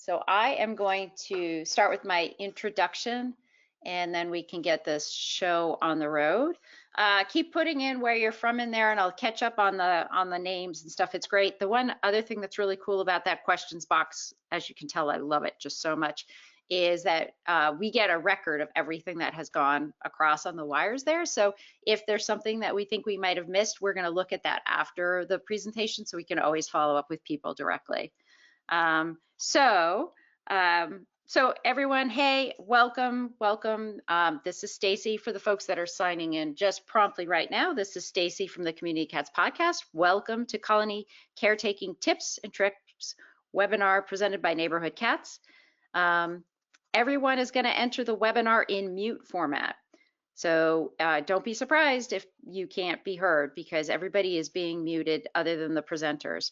So I am going to start with my introduction and then we can get this show on the road. Keep putting in where you're from in there and I'll catch up on the names and stuff. It's great. The one other thing that's really cool about that questions box, as you can tell, I love it just so much, is that we get a record of everything that has gone across on the wires there. So if there's something that we think we might have missed, we're going to look at that after the presentation so we can always follow up with people directly. So everyone, hey, welcome. This is Stacy. For the folks that are signing in just promptly right now, this is Stacy from the Community Cats podcast. Welcome to Colony Caretaking Tips and Tricks webinar presented by Neighborhood Cats. Everyone is going to enter the webinar in mute format. So don't be surprised if you can't be heard because everybody is being muted other than the presenters.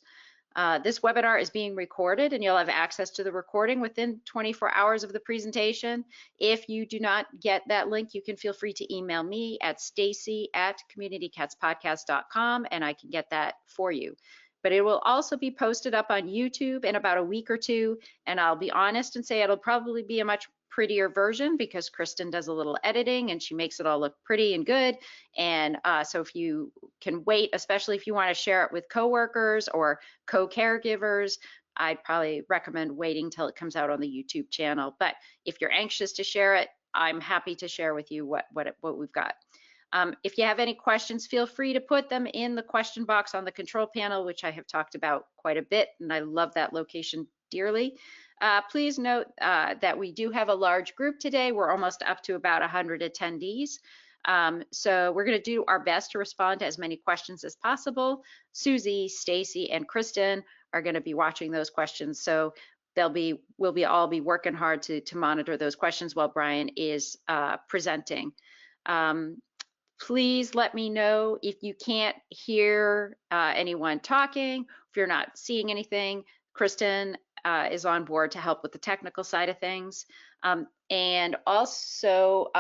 This webinar is being recorded and you'll have access to the recording within 24 hours of the presentation. If you do not get that link, you can feel free to email me at stacy@communitycatspodcast.com and I can get that for you. But it will also be posted up on YouTube in about a week or two. And I'll be honest and say it'll probably be a much prettier version because Kristen does a little editing and she makes it all look pretty and good. And so if you can wait, especially if you want to share it with coworkers or co-caregivers, I'd probably recommend waiting till it comes out on the YouTube channel. But if you're anxious to share it, I'm happy to share with you what we've got. If you have any questions, feel free to put them in the question box on the control panel, which I have talked about quite a bit, and I love that location dearly. Please note that we do have a large group today. We're almost up to about 100 attendees. So we're going to do our best to respond to as many questions as possible. Susie, Stacy, and Kristen are going to be watching those questions. So we'll all be working hard to monitor those questions while Brian is presenting. Please let me know if you can't hear anyone talking, if you're not seeing anything. Kristen is on board to help with the technical side of things. And also,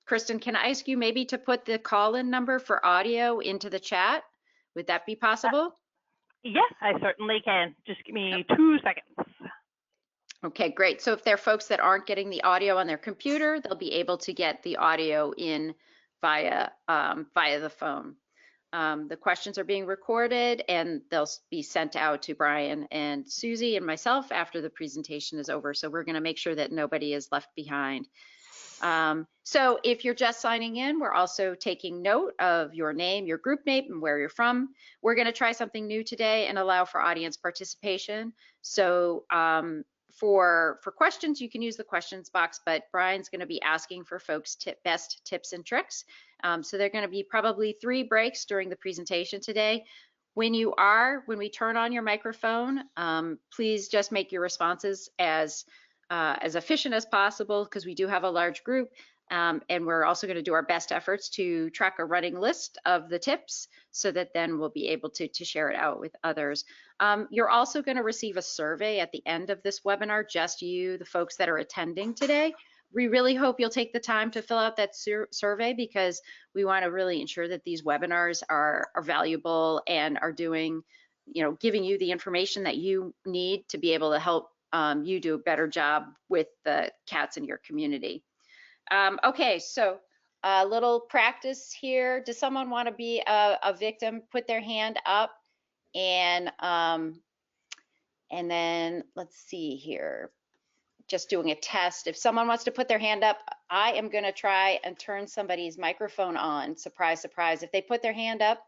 Kristen, can I ask you maybe to put the call-in number for audio into the chat? Would that be possible? Yes, I certainly can. Just give me 2 seconds. Okay, great. So if there are folks that aren't getting the audio on their computer, they'll be able to get the audio in via the phone. The questions are being recorded and they'll be sent out to Brian and Susie and myself after the presentation is over. So we're going to make sure that nobody is left behind. So if you're just signing in, we're also taking note of your name, your group name, and where you're from. We're going to try something new today and allow for audience participation. So for questions, you can use the questions box, but Brian's going to be asking for folks' best tips and tricks. So there are going to be probably 3 breaks during the presentation today. When we turn on your microphone, please just make your responses as efficient as possible because we do have a large group. And we're also going to do our best efforts to track a running list of the tips so that then we'll be able to share it out with others. You're also going to receive a survey at the end of this webinar, just you, the folks that are attending today. We really hope you'll take the time to fill out that survey because we want to really ensure that these webinars are valuable and are giving you the information that you need to be able to help you do a better job with the cats in your community. Okay, so a little practice here. Does someone want to be a victim? Put their hand up, and then let's see here. Just doing a test. If someone wants to put their hand up, I am going to try and turn somebody's microphone on. Surprise, surprise. If they put their hand up,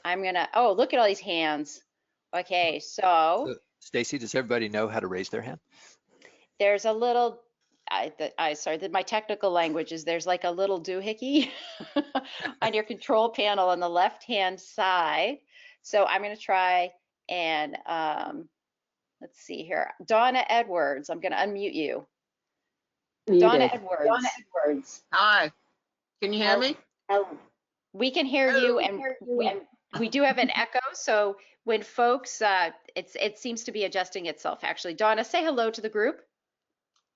I'm going to, oh, look at all these hands. Okay, so Stacy, does everybody know how to raise their hand? There's a little, my technical language is there's like a little doohickey on your control panel on the left-hand side. So I'm going to try and let's see here. Donna Edwards, I'm going to unmute you. Donna Edwards. Hi. Can you hear me? We can hear you, and we do have an echo. So when folks, it seems to be adjusting itself, actually. Donna, say hello to the group.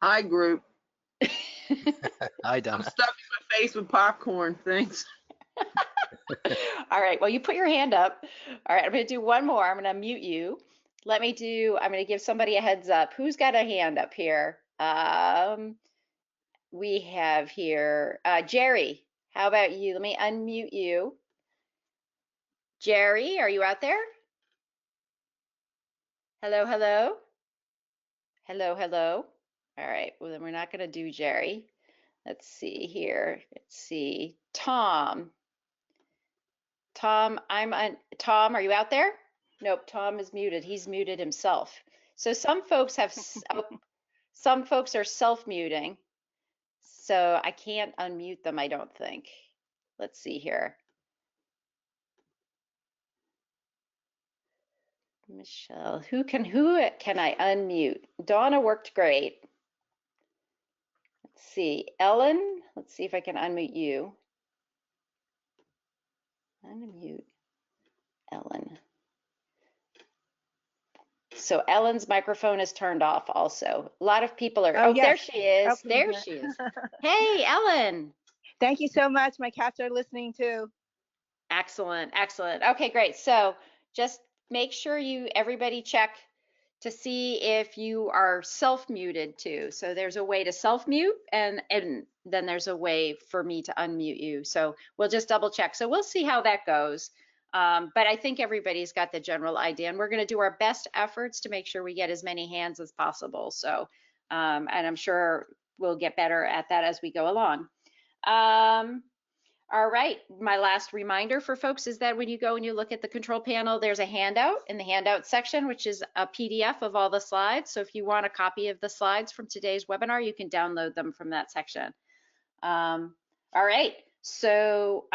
Hi, group. Hi, Donna. I'm stuffing my face with popcorn. Thanks. All right. Well, you put your hand up. All right. I'm going to do one more. I'm going to mute you. I'm going to give somebody a heads up. Who's got a hand up here? We have here, Jerry, how about you? Let me unmute you. Jerry, are you out there? Hello, hello? Hello, hello? All right, well then we're not going to do Jerry. Let's see here. Let's see. Tom. Tom, Tom, are you out there? Nope, Tom is muted. He's muted himself. So some folks have, some folks are self-muting. So I can't unmute them, I don't think. Let's see here. Michelle, who can I unmute? Donna worked great. Let's see. Ellen, let's see if I can unmute you. Unmute Ellen. So Ellen's microphone is turned off also. A lot of people are, Oh, there yes. she is. Oh, There she is. Hey, Ellen. Thank you so much. My cats are listening too. Excellent, excellent. Okay, great. So just make sure everybody check to see if you are self-muted too. So there's a way to self-mute and then there's a way for me to unmute you. So we'll just double check. So we'll see how that goes. But I think everybody's got the general idea and we're going to do our best efforts to make sure we get as many hands as possible. So, and I'm sure we'll get better at that as we go along. All right, my last reminder for folks is that when you go and you look at the control panel, there's a handout in the handout section, which is a PDF of all the slides. So if you want a copy of the slides from today's webinar, you can download them from that section. All right, so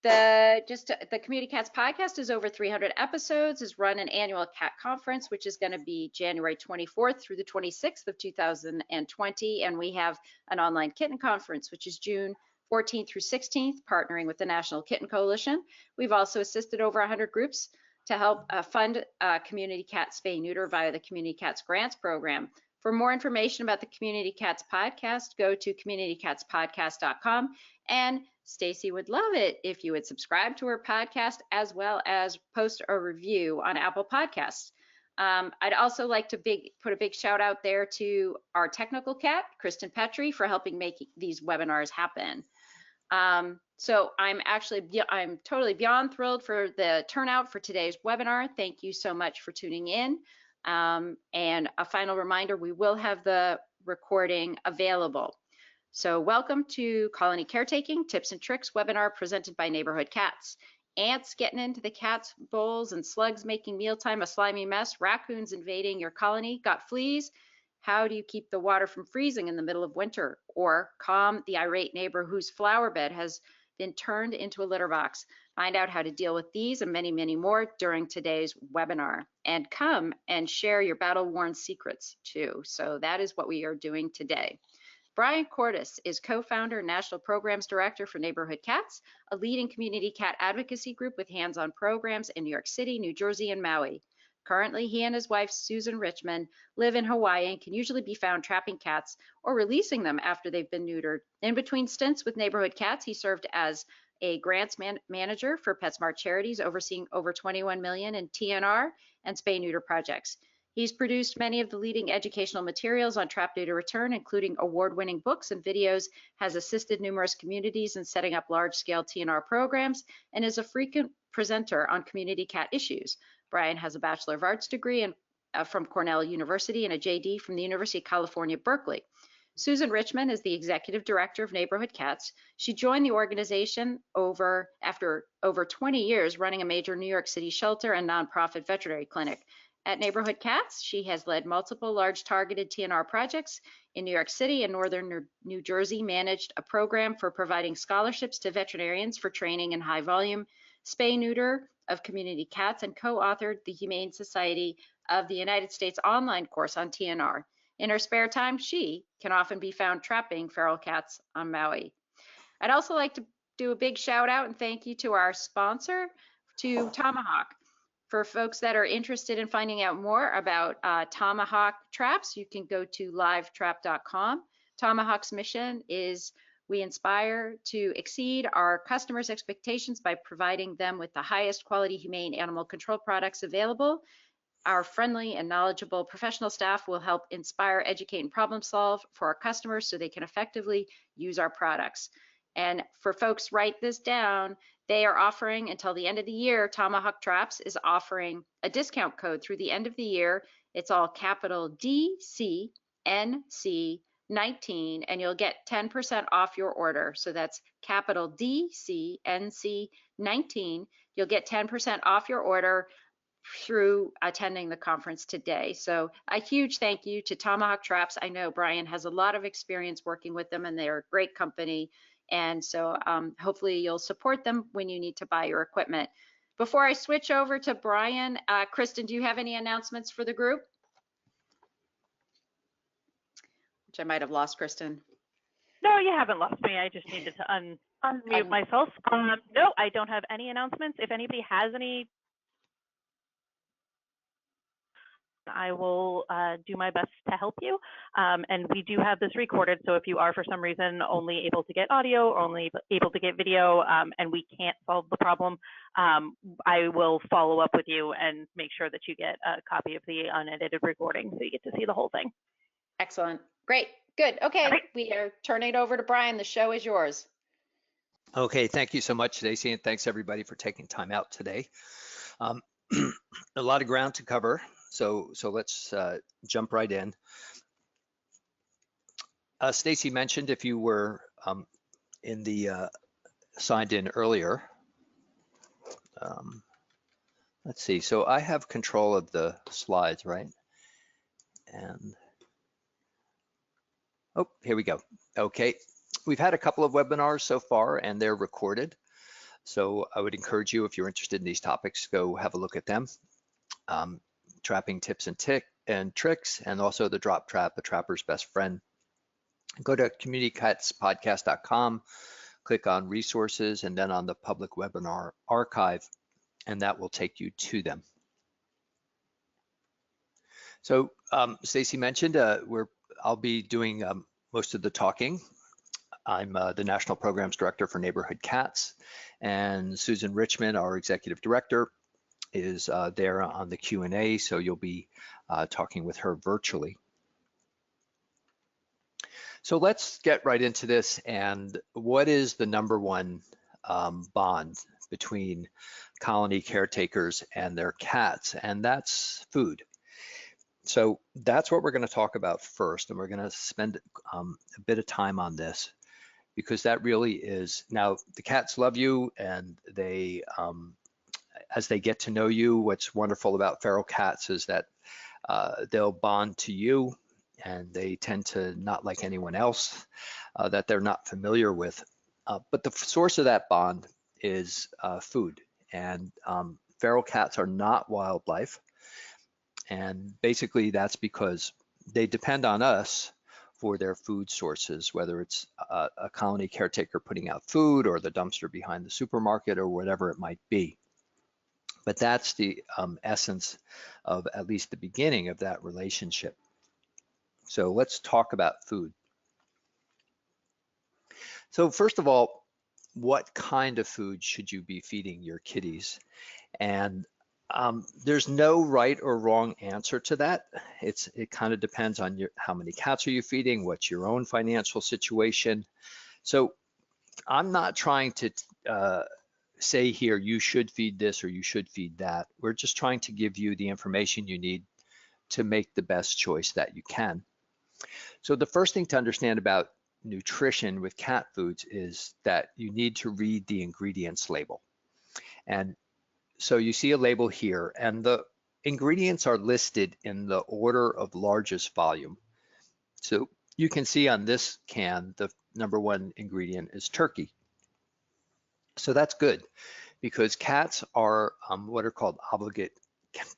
the Community Cats podcast is over 300 episodes, is run an annual cat conference, which is going to be January 24th through the 26th of 2020. And we have an online kitten conference, which is June 14th through 16th, partnering with the National Kitten Coalition. We've also assisted over 100 groups to help fund community cat spay neuter via the Community Cats Grants Program. For more information about the Community Cats podcast, go to communitycatspodcast.com. And Stacy would love it if you would subscribe to her podcast as well as post a review on Apple Podcasts. I'd also like to put a big shout out there to our technical cat, Kristen Petrie, for helping make these webinars happen. So I'm totally beyond thrilled for the turnout for today's webinar. Thank you so much for tuning in. And a final reminder, we will have the recording available. So welcome to Colony Caretaking Tips and Tricks webinar presented by Neighborhood Cats. Ants getting into the cat's bowls and slugs making mealtime a slimy mess, raccoons invading your colony, got fleas. How do you keep the water from freezing in the middle of winter? Or calm the irate neighbor whose flower bed has been turned into a litter box. Find out how to deal with these and many, many more during today's webinar. And come and share your battle-worn secrets too. So that is what we are doing today. Brian Cordes is co-founder and National Programs Director for Neighborhood Cats, a leading community cat advocacy group with hands-on programs in New York City, New Jersey, and Maui. Currently, he and his wife, Susan Richmond, live in Hawaii and can usually be found trapping cats or releasing them after they've been neutered. In between stints with Neighborhood Cats, he served as a grants manager for PetSmart Charities, overseeing over 21 million in TNR and spay-neuter projects. He's produced many of the leading educational materials on trap neuter return, including award-winning books and videos, has assisted numerous communities in setting up large-scale TNR programs, and is a frequent presenter on community cat issues. Brian has a Bachelor of Arts degree from Cornell University and a JD from the University of California, Berkeley. Susan Richmond is the Executive Director of Neighborhood Cats. She joined the organization after over 20 years running a major New York City shelter and nonprofit veterinary clinic. At Neighborhood Cats, she has led multiple large targeted TNR projects in New York City and northern New Jersey, managed a program for providing scholarships to veterinarians for training in high volume spay-neuter of community cats, and co-authored the Humane Society of the United States online course on TNR. In her spare time, she can often be found trapping feral cats on Maui. I'd also like to do a big shout out and thank you to our sponsor, to Tomahawk. For folks that are interested in finding out more about Tomahawk traps, you can go to livetrap.com. Tomahawk's mission is we inspire to exceed our customers' expectations by providing them with the highest quality humane animal control products available Our friendly and knowledgeable professional staff will help inspire, educate, and problem solve for our customers so they can effectively use our products. And for folks, write this down. They are offering until the end of the year, Tomahawk Traps is offering a discount code through the end of the year. It's all capital DCNC19, and you'll get 10% off your order. So that's capital DCNC19. You'll get 10% off your order through attending the conference today. So a huge thank you to Tomahawk Traps. I know Brian has a lot of experience working with them, and they're a great company. And so hopefully you'll support them when you need to buy your equipment. Before I switch over to Brian, Kristen, do you have any announcements for the group? Which I might have lost, Kristen. No, you haven't lost me. I just needed to unmute myself. No, I don't have any announcements. If anybody has any, I will do my best to help you. And we do have this recorded, so if you are for some reason only able to get audio or only able to get video and we can't solve the problem, I will follow up with you and make sure that you get a copy of the unedited recording so you get to see the whole thing. Excellent. Great. Good. Okay. Right. We are turning it over to Brian. The show is yours. Okay, thank you so much, Stacy, and thanks everybody for taking time out today. A lot of ground to cover, so let's jump right in. Stacy mentioned, if you were in the signed in earlier, let's see. So I have control of the slides, right? And oh, here we go. Okay, we've had a couple of webinars so far, and they're recorded. So I would encourage you, if you're interested in these topics, go have a look at them. Trapping tips and tricks, and also the drop trap, a trapper's best friend. Go to communitycatspodcast.com, click on resources, and then on the public webinar archive, and that will take you to them. So Stacy mentioned I'll be doing most of the talking. I'm the National Programs Director for Neighborhood Cats, and Susan Richmond, our Executive Director, is there on the Q&A, so you'll be talking with her virtually. So let's get right into this. And what is the number one bond between colony caretakers and their cats? And that's food. So that's what we're going to talk about first, and we're going to spend a bit of time on this, because that really is, now the cats love you, and they, as they get to know you, what's wonderful about feral cats is that they'll bond to you, and they tend to not like anyone else that they're not familiar with. But the source of that bond is food, and feral cats are not wildlife. And basically that's because they depend on us for their food sources, whether it's a colony caretaker putting out food or the dumpster behind the supermarket or whatever it might be. But that's the essence of at least the beginning of that relationship. So let's talk about food. So first of all, what kind of food should you be feeding your kitties? And there's no right or wrong answer to that. It kind of depends on how many cats are you feeding, what's your own financial situation. So I'm not trying to say here, you should feed this or you should feed that. We're just trying to give you the information you need to make the best choice that you can. So the first thing to understand about nutrition with cat foods is that you need to read the ingredients label. And so you see a label here, and the ingredients are listed in the order of largest volume. So you can see on this can, the number one ingredient is turkey. So that's good, because cats are what are called obligate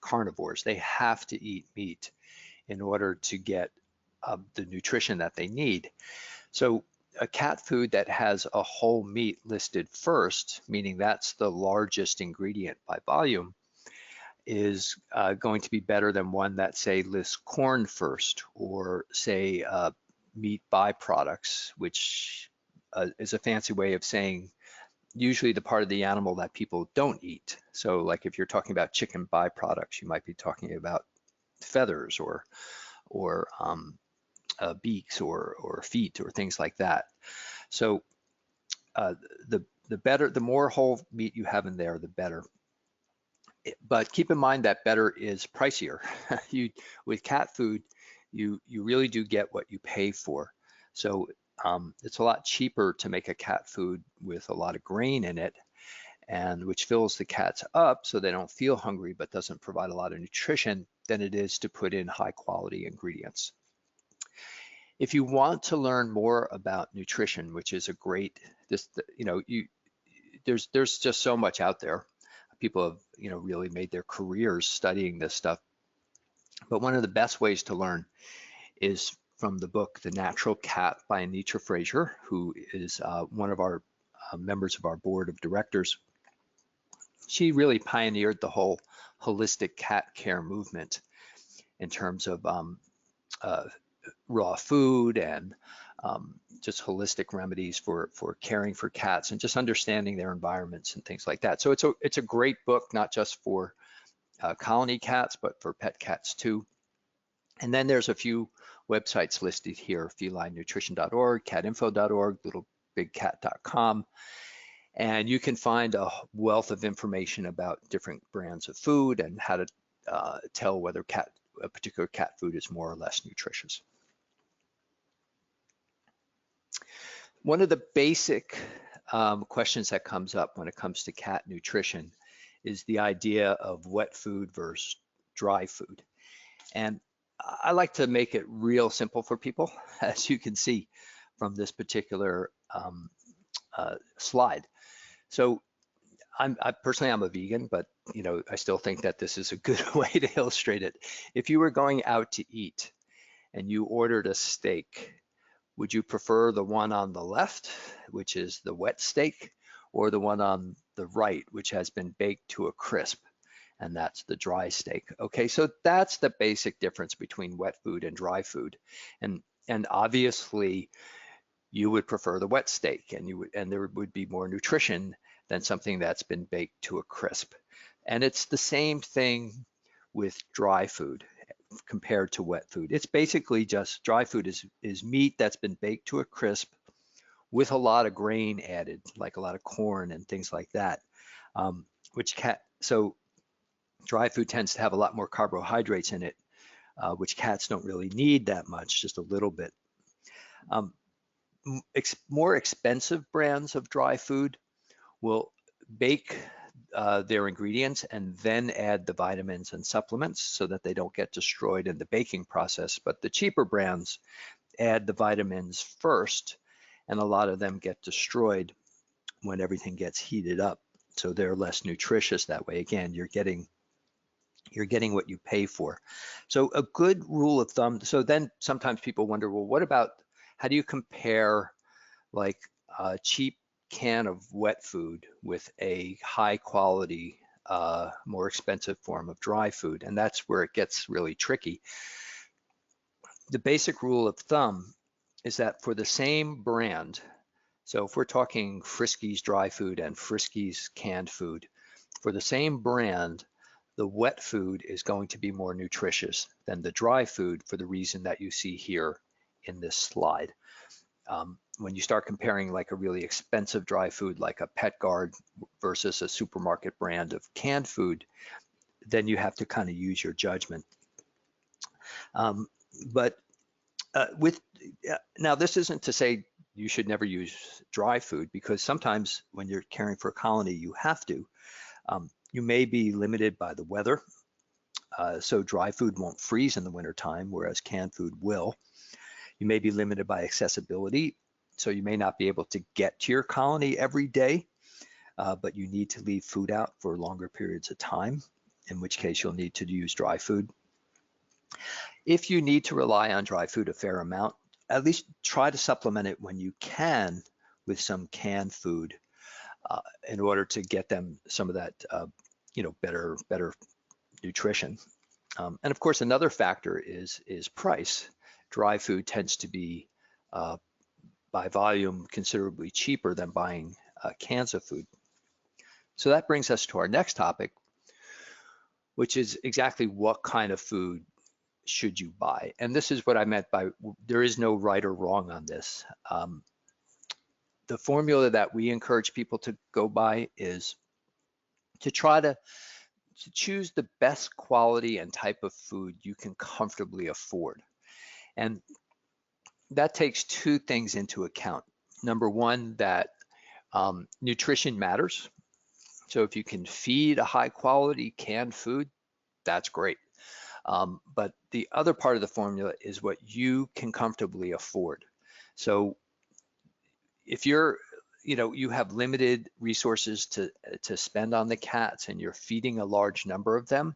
carnivores. They have to eat meat in order to get the nutrition that they need. So a cat food that has a whole meat listed first, meaning that's the largest ingredient by volume, is going to be better than one that, say, lists corn first, or say meat byproducts, which is a fancy way of saying usually the part of the animal that people don't eat. So like if you're talking about chicken byproducts, you might be talking about feathers or beaks or feet or things like that. So the more whole meat you have in there, the better. But keep in mind that better is pricier. With cat food, you really do get what you pay for. So it's a lot cheaper to make a cat food with a lot of grain in it, and which fills the cats up so they don't feel hungry but doesn't provide a lot of nutrition, than it is to put in high quality ingredients. If you want to learn more about nutrition, which is a great, there's just so much out there. People have, really made their careers studying this stuff. But one of the best ways to learn is from the book, The Natural Cat by Anitra Fraser, who is one of our members of our board of directors. She really pioneered the whole holistic cat care movement in terms of raw food and just holistic remedies for caring for cats and just understanding their environments and things like that. So it's a great book, not just for colony cats, but for pet cats too. And then there's a few websites listed here: felinenutrition.org, catinfo.org, littlebigcat.com. And you can find a wealth of information about different brands of food and how to tell whether a particular cat food is more or less nutritious. One of the basic questions that comes up when it comes to cat nutrition is the idea of wet food versus dry food. And I like to make it real simple for people, as you can see from this particular slide. So personally, I'm a vegan, but I still think that this is a good way to illustrate it. If you were going out to eat and you ordered a steak, would you prefer the one on the left, which is the wet steak, or the one on the right, which has been baked to a crisp, and that's the dry steak? Okay, so that's the basic difference between wet food and dry food. And obviously you would prefer the wet steak, and there would be more nutrition than something that's been baked to a crisp. And it's the same thing with dry food compared to wet food. It's basically just dry food is meat that's been baked to a crisp with a lot of grain added, like a lot of corn and things like that. So dry food tends to have a lot more carbohydrates in it, which cats don't really need that much, just a little bit. More expensive brands of dry food will bake their ingredients and then add the vitamins and supplements so that they don't get destroyed in the baking process. But the cheaper brands add the vitamins first, and a lot of them get destroyed when everything gets heated up. So they're less nutritious that way. Again, you're getting what you pay for. So a good rule of thumb. So then sometimes people wonder, well, what about, how do you compare like a cheap can of wet food with a high quality, more expensive form of dry food? And that's where it gets really tricky. The basic rule of thumb is that for the same brand, so if we're talking Friskies dry food and Friskies canned food, for the same brand, the wet food is going to be more nutritious than the dry food for the reason that you see here in this slide. When you start comparing like a really expensive dry food like a PetGuard versus a supermarket brand of canned food, then you have to kind of use your judgment. Now this isn't to say you should never use dry food, because sometimes when you're caring for a colony, you have to. You may be limited by the weather. So dry food won't freeze in the wintertime, whereas canned food will. You may be limited by accessibility. So you may not be able to get to your colony every day, but you need to leave food out for longer periods of time, in which case you'll need to use dry food. If you need to rely on dry food a fair amount, at least try to supplement it when you can with some canned food in order to get them some of that, better nutrition. And of course, another factor is price. Dry food tends to be by volume considerably cheaper than buying cans of food. So that brings us to our next topic, which is exactly what kind of food should you buy? And this is what I meant by there is no right or wrong on this. The formula that we encourage people to go by is to try to choose the best quality and type of food you can comfortably afford. And that takes two things into account. Number one, that nutrition matters. So if you can feed a high quality canned food, that's great. But the other part of the formula is what you can comfortably afford. So if you have limited resources to spend on the cats and you're feeding a large number of them,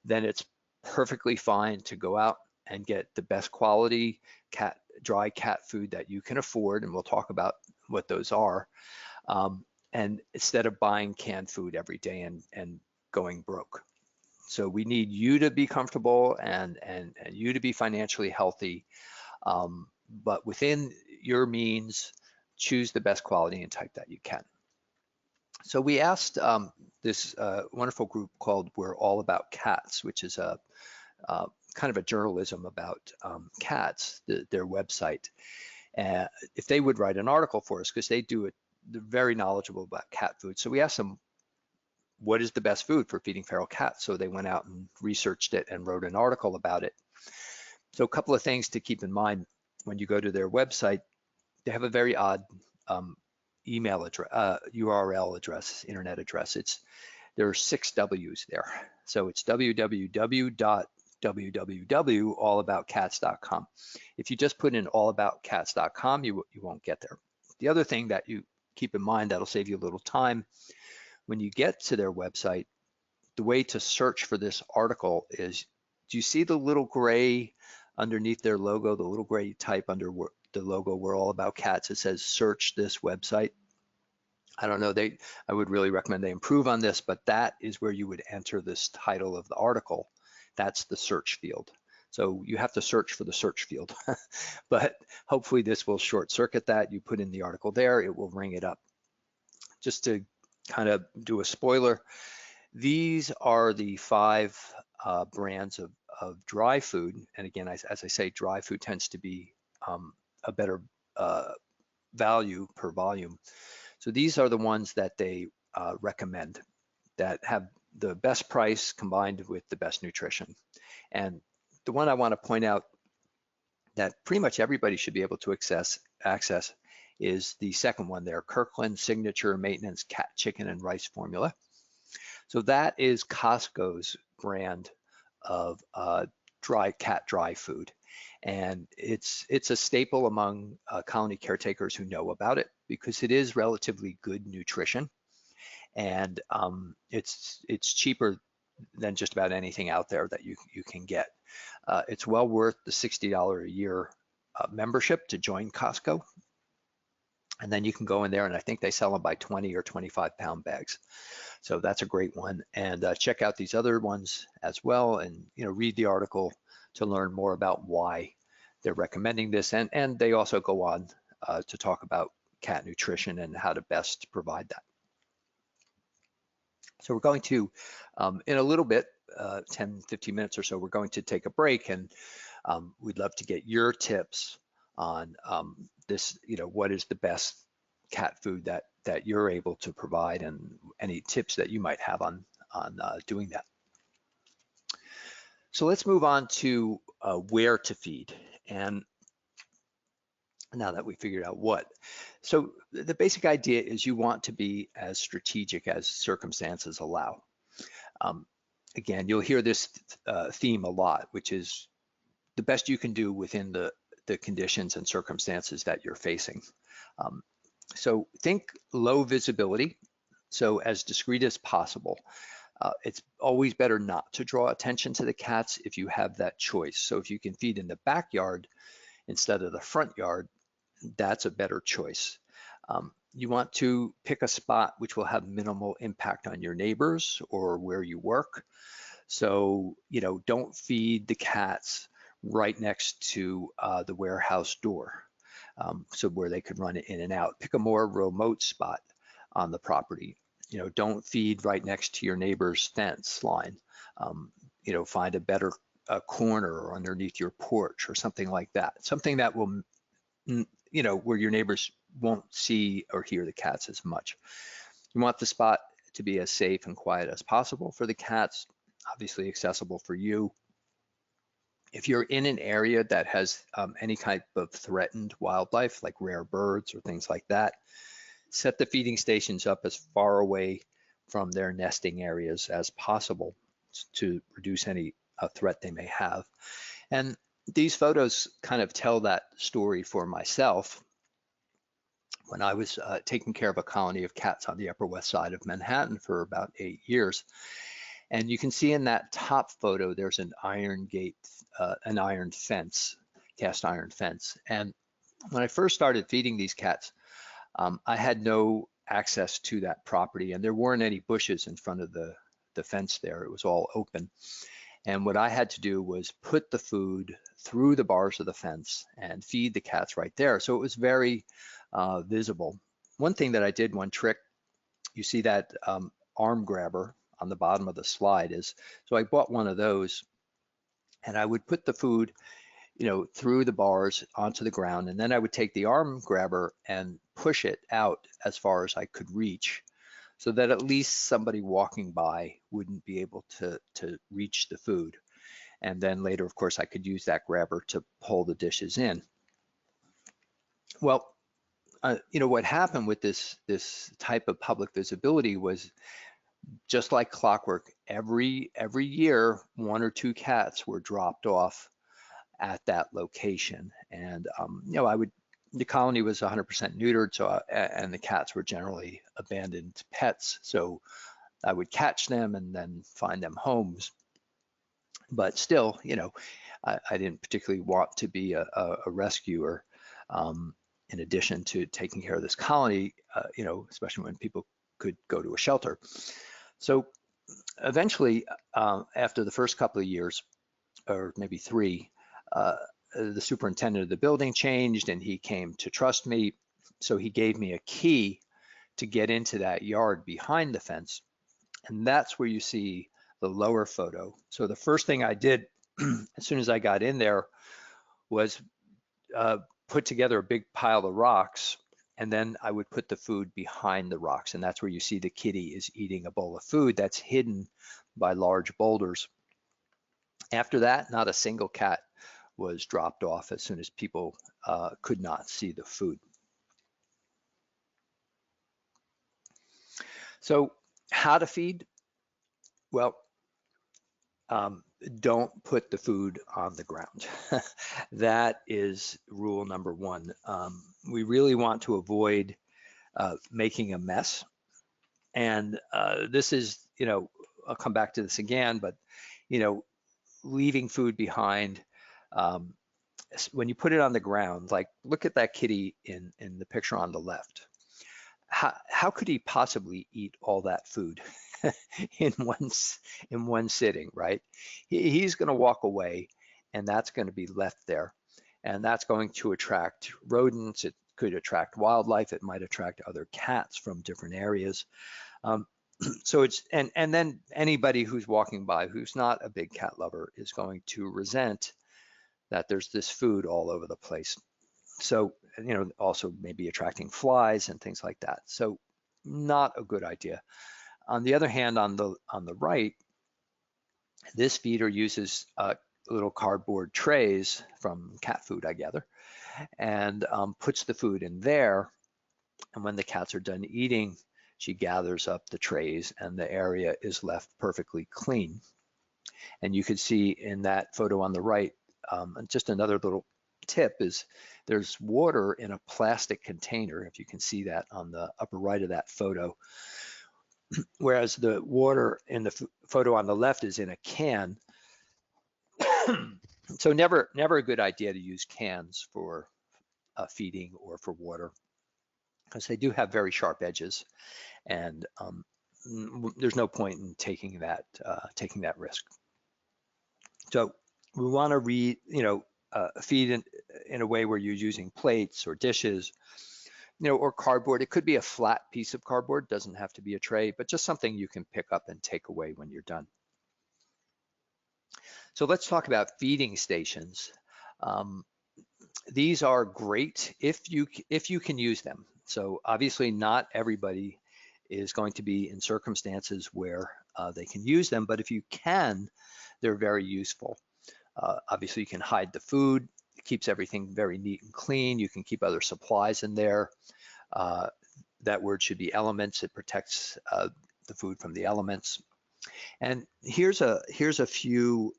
then it's perfectly fine to go out and get the best quality dry cat food that you can afford, and we'll talk about what those are. And instead of buying canned food every day and going broke. So we need you to be comfortable and you to be financially healthy, but within your means, choose the best quality and type that you can. So we asked this wonderful group called We're All About Cats, which is a kind of a journalism about cats, their website, if they would write an article for us, because they're very knowledgeable about cat food. So we asked them, what is the best food for feeding feral cats? So they went out and researched it and wrote an article about it. So a couple of things to keep in mind when you go to their website. They have a very odd email address, URL address, internet address. There are 6 W's there. So it's www.allaboutcats.com. If you just put in allaboutcats.com, you won't get there. The other thing that you keep in mind that'll save you a little time, when you get to their website, the way to search for this article is, do you see the little gray underneath their logo, the little gray type under the logo We're All About Cats? It says search this website. I don't know, I would really recommend they improve on this, but that is where you would enter this title of the article. That's the search field. So you have to search for the search field, but hopefully this will short circuit that. You put in the article there, it will ring it up. Just to kind of do a spoiler, these are the 5 brands of dry food. And again, as I say, dry food tends to be a better value per volume. So these are the ones that they recommend that have the best price combined with the best nutrition. And the one I want to point out that pretty much everybody should be able to access is the second one there, Kirkland Signature Maintenance Cat Chicken and Rice Formula. So that is Costco's brand of cat dry food. And it's a staple among colony caretakers who know about it because it is relatively good nutrition, and it's cheaper than just about anything out there that you can get. It's well worth the $60 a year membership to join Costco, and then you can go in there, and I think they sell them by 20 or 25 pound bags. So that's a great one. And check out these other ones as well, and read the article to learn more about why they're recommending this. And they also go on to talk about cat nutrition and how to best provide that. So we're going to, in a little bit, 10, 15 minutes or so, we're going to take a break, and we'd love to get your tips on this, what is the best cat food that you're able to provide, and any tips that you might have on doing that. So let's move on to where to feed. And now that we figured out what. So the basic idea is you want to be as strategic as circumstances allow. Again, you'll hear this theme a lot, which is the best you can do within the conditions and circumstances that you're facing. So think low visibility, so as discreet as possible. It's always better not to draw attention to the cats if you have that choice. So if you can feed in the backyard instead of the front yard, that's a better choice. You want to pick a spot which will have minimal impact on your neighbors or where you work. So, don't feed the cats right next to the warehouse door, so where they could run in and out. Pick a more remote spot. on the property. Don't feed right next to your neighbor's fence line. Find a better corner underneath your porch or something like that. Something that will, where your neighbors won't see or hear the cats as much. You want the spot to be as safe and quiet as possible for the cats, obviously accessible for you. If you're in an area that has any type of threatened wildlife, like rare birds or things like that, set the feeding stations up as far away from their nesting areas as possible to reduce any threat they may have. And these photos kind of tell that story for myself. When I was taking care of a colony of cats on the Upper West Side of Manhattan for about 8 years. And you can see in that top photo, there's an iron gate, an iron fence, cast iron fence. And when I first started feeding these cats, I had no access to that property, and there weren't any bushes in front of the fence there. It was all open. And what I had to do was put the food through the bars of the fence and feed the cats right there. So it was very visible. One thing that I did, one trick, you see that arm grabber on the bottom of the slide is, so I bought one of those, and I would put the food, through the bars onto the ground, and then I would take the arm grabber and push it out as far as I could reach, so that at least somebody walking by wouldn't be able to reach the food. And then later, of course, I could use that grabber to pull the dishes in. Well, what happened with this type of public visibility was, just like clockwork, every year, 1 or 2 cats were dropped off at that location. And the colony was 100% neutered, so and the cats were generally abandoned pets. So I would catch them and then find them homes. But still, I didn't particularly want to be a rescuer. In addition to taking care of this colony, especially when people could go to a shelter. So eventually, after the first couple of years, or maybe 3, the superintendent of the building changed, and he came to trust me. So he gave me a key to get into that yard behind the fence. And that's where you see the lower photo. So the first thing I did as soon as I got in there was put together a big pile of rocks, and then I would put the food behind the rocks. And that's where you see the kitty is eating a bowl of food that's hidden by large boulders. After that, not a single cat was dropped off as soon as people could not see the food. So how to feed? Well, don't put the food on the ground. That is rule number 1. We really want to avoid making a mess. And this is, I'll come back to this again, but, leaving food behind, when you put it on the ground, like look at that kitty in the picture on the left. How could he possibly eat all that food in one sitting, right? He's going to walk away, and that's going to be left there, and that's going to attract rodents. It could attract wildlife. It might attract other cats from different areas. So it's and then anybody who's walking by who's not a big cat lover is going to resent that there's this food all over the place. So, also maybe attracting flies and things like that. So not a good idea. On the other hand, on the right, this feeder uses little cardboard trays from cat food, I gather, and puts the food in there. And when the cats are done eating, she gathers up the trays, and the area is left perfectly clean. And you can see in that photo on the right, just another little tip is there's water in a plastic container, if you can see that on the upper right of that photo, whereas the water in the photo on the left is in a can. So never a good idea to use cans for feeding or for water, because they do have very sharp edges, and there's no point in taking that risk. So we want to feed in a way where you're using plates or dishes. or cardboard. It could be a flat piece of cardboard, doesn't have to be a tray, but just something you can pick up and take away when you're done. So let's talk about feeding stations. These are great if you can use them. So obviously not everybody is going to be in circumstances where they can use them, but if you can, they're very useful. Obviously you can hide the food. It keeps everything very neat and clean. You can keep other supplies in there. That word should be elements. It protects the food from the elements. And here's a few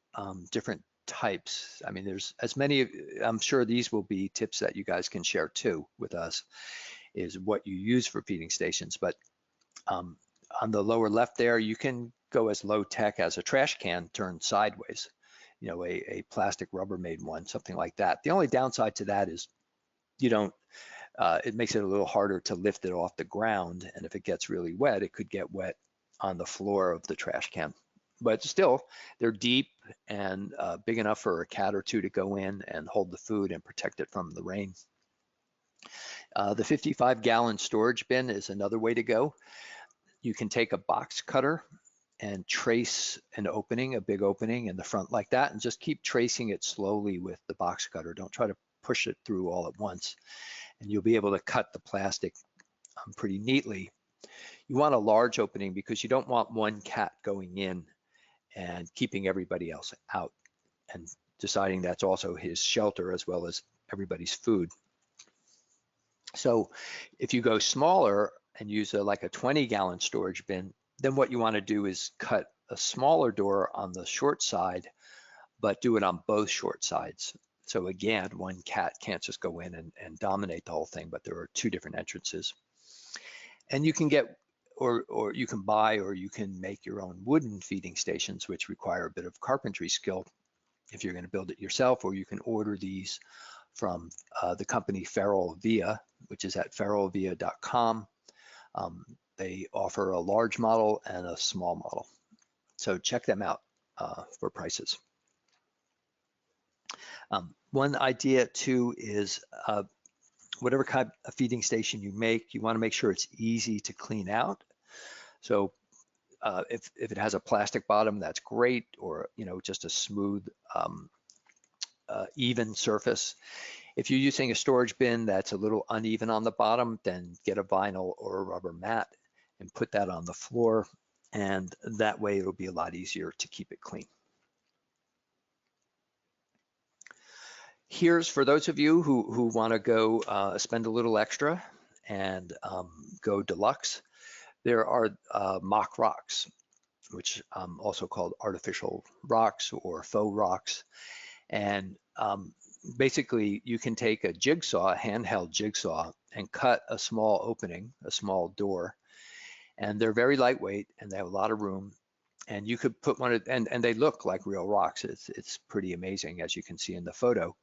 different types. I mean, there's as many. I'm sure these will be tips that you guys can share too with us, is what you use for feeding stations. But on the lower left there, you can go as low tech as a trash can turned sideways. A plastic Rubbermaid one, something like that. The only downside to that is it makes it a little harder to lift it off the ground, and if it gets really wet, it could get wet on the floor of the trash can. But still, they're deep and big enough for a cat or two to go in and hold the food and protect it from the rain. The 55-gallon storage bin is another way to go. You can take a box cutter and trace an opening, a big opening in the front like that, and just keep tracing it slowly with the box cutter. Don't try to push it through all at once, and you'll be able to cut the plastic pretty neatly. You want a large opening because you don't want one cat going in and keeping everybody else out and deciding that's also his shelter as well as everybody's food. So if you go smaller and use like a 20-gallon storage bin, then what you want to do is cut a smaller door on the short side, but do it on both short sides. So again, one cat can't just go in and dominate the whole thing, but there are two different entrances. And you can get, or you can buy, or you can make your own wooden feeding stations, which require a bit of carpentry skill if you're going to build it yourself, or you can order these from the company Feral Via, which is at feralvia.com. They offer a large model and a small model. So check them out for prices. One idea too is whatever kind of feeding station you make, you want to make sure it's easy to clean out. So if it has a plastic bottom, that's great, or just a smooth, even surface. If you're using a storage bin that's a little uneven on the bottom, then get a vinyl or a rubber mat and put that on the floor, and that way it'll be a lot easier to keep it clean. Here's for those of you who want to go spend a little extra and go deluxe. There are mock rocks, which also called artificial rocks or faux rocks. And basically you can take a jigsaw, a handheld jigsaw, and cut a small opening, a small door. And they're very lightweight and they have a lot of room. And you could put one, and they look like real rocks. It's pretty amazing, as you can see in the photo.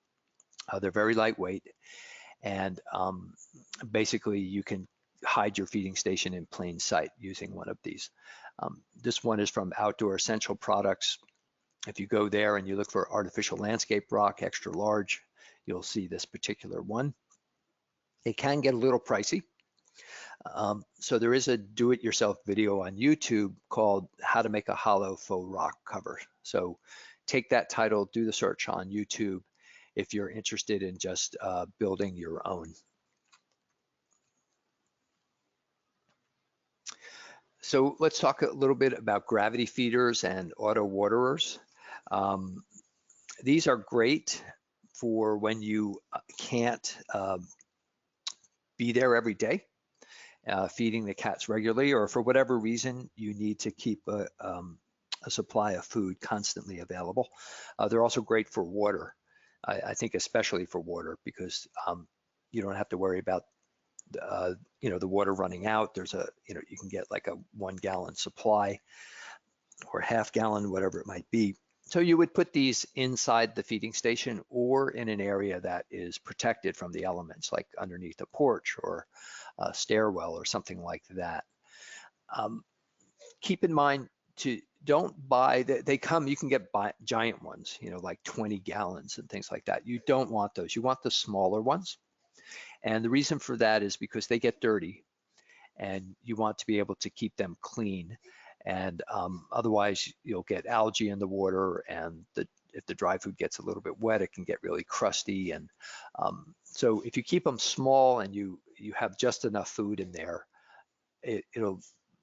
They're very lightweight, and basically you can hide your feeding station in plain sight using one of these. This one is from Outdoor Essential Products. If you go there and you look for artificial landscape rock, extra large, you'll see this particular one. It can get a little pricey. So there is a do-it-yourself video on YouTube called How to Make a Hollow Faux Rock Cover. So take that title, do the search on YouTube if you're interested in just building your own. So let's talk a little bit about gravity feeders and auto waterers. These are great for when you can't be there every day, feeding the cats regularly, or for whatever reason you need to keep a supply of food constantly available. They're also great for water. I think especially for water, because you don't have to worry about the water running out. There's you can get like a 1 gallon supply or half gallon, whatever it might be. So you would put these inside the feeding station or in an area that is protected from the elements, like underneath a porch or a stairwell or something like that. Keep in mind to don't buy, they come, you can get giant ones, like 20 gallons and things like that. You don't want those. You want the smaller ones. And the reason for that is because they get dirty and you want to be able to keep them clean. And otherwise you'll get algae in the water, and if the dry food gets a little bit wet, it can get really crusty. And so if you keep them small and you have just enough food in there,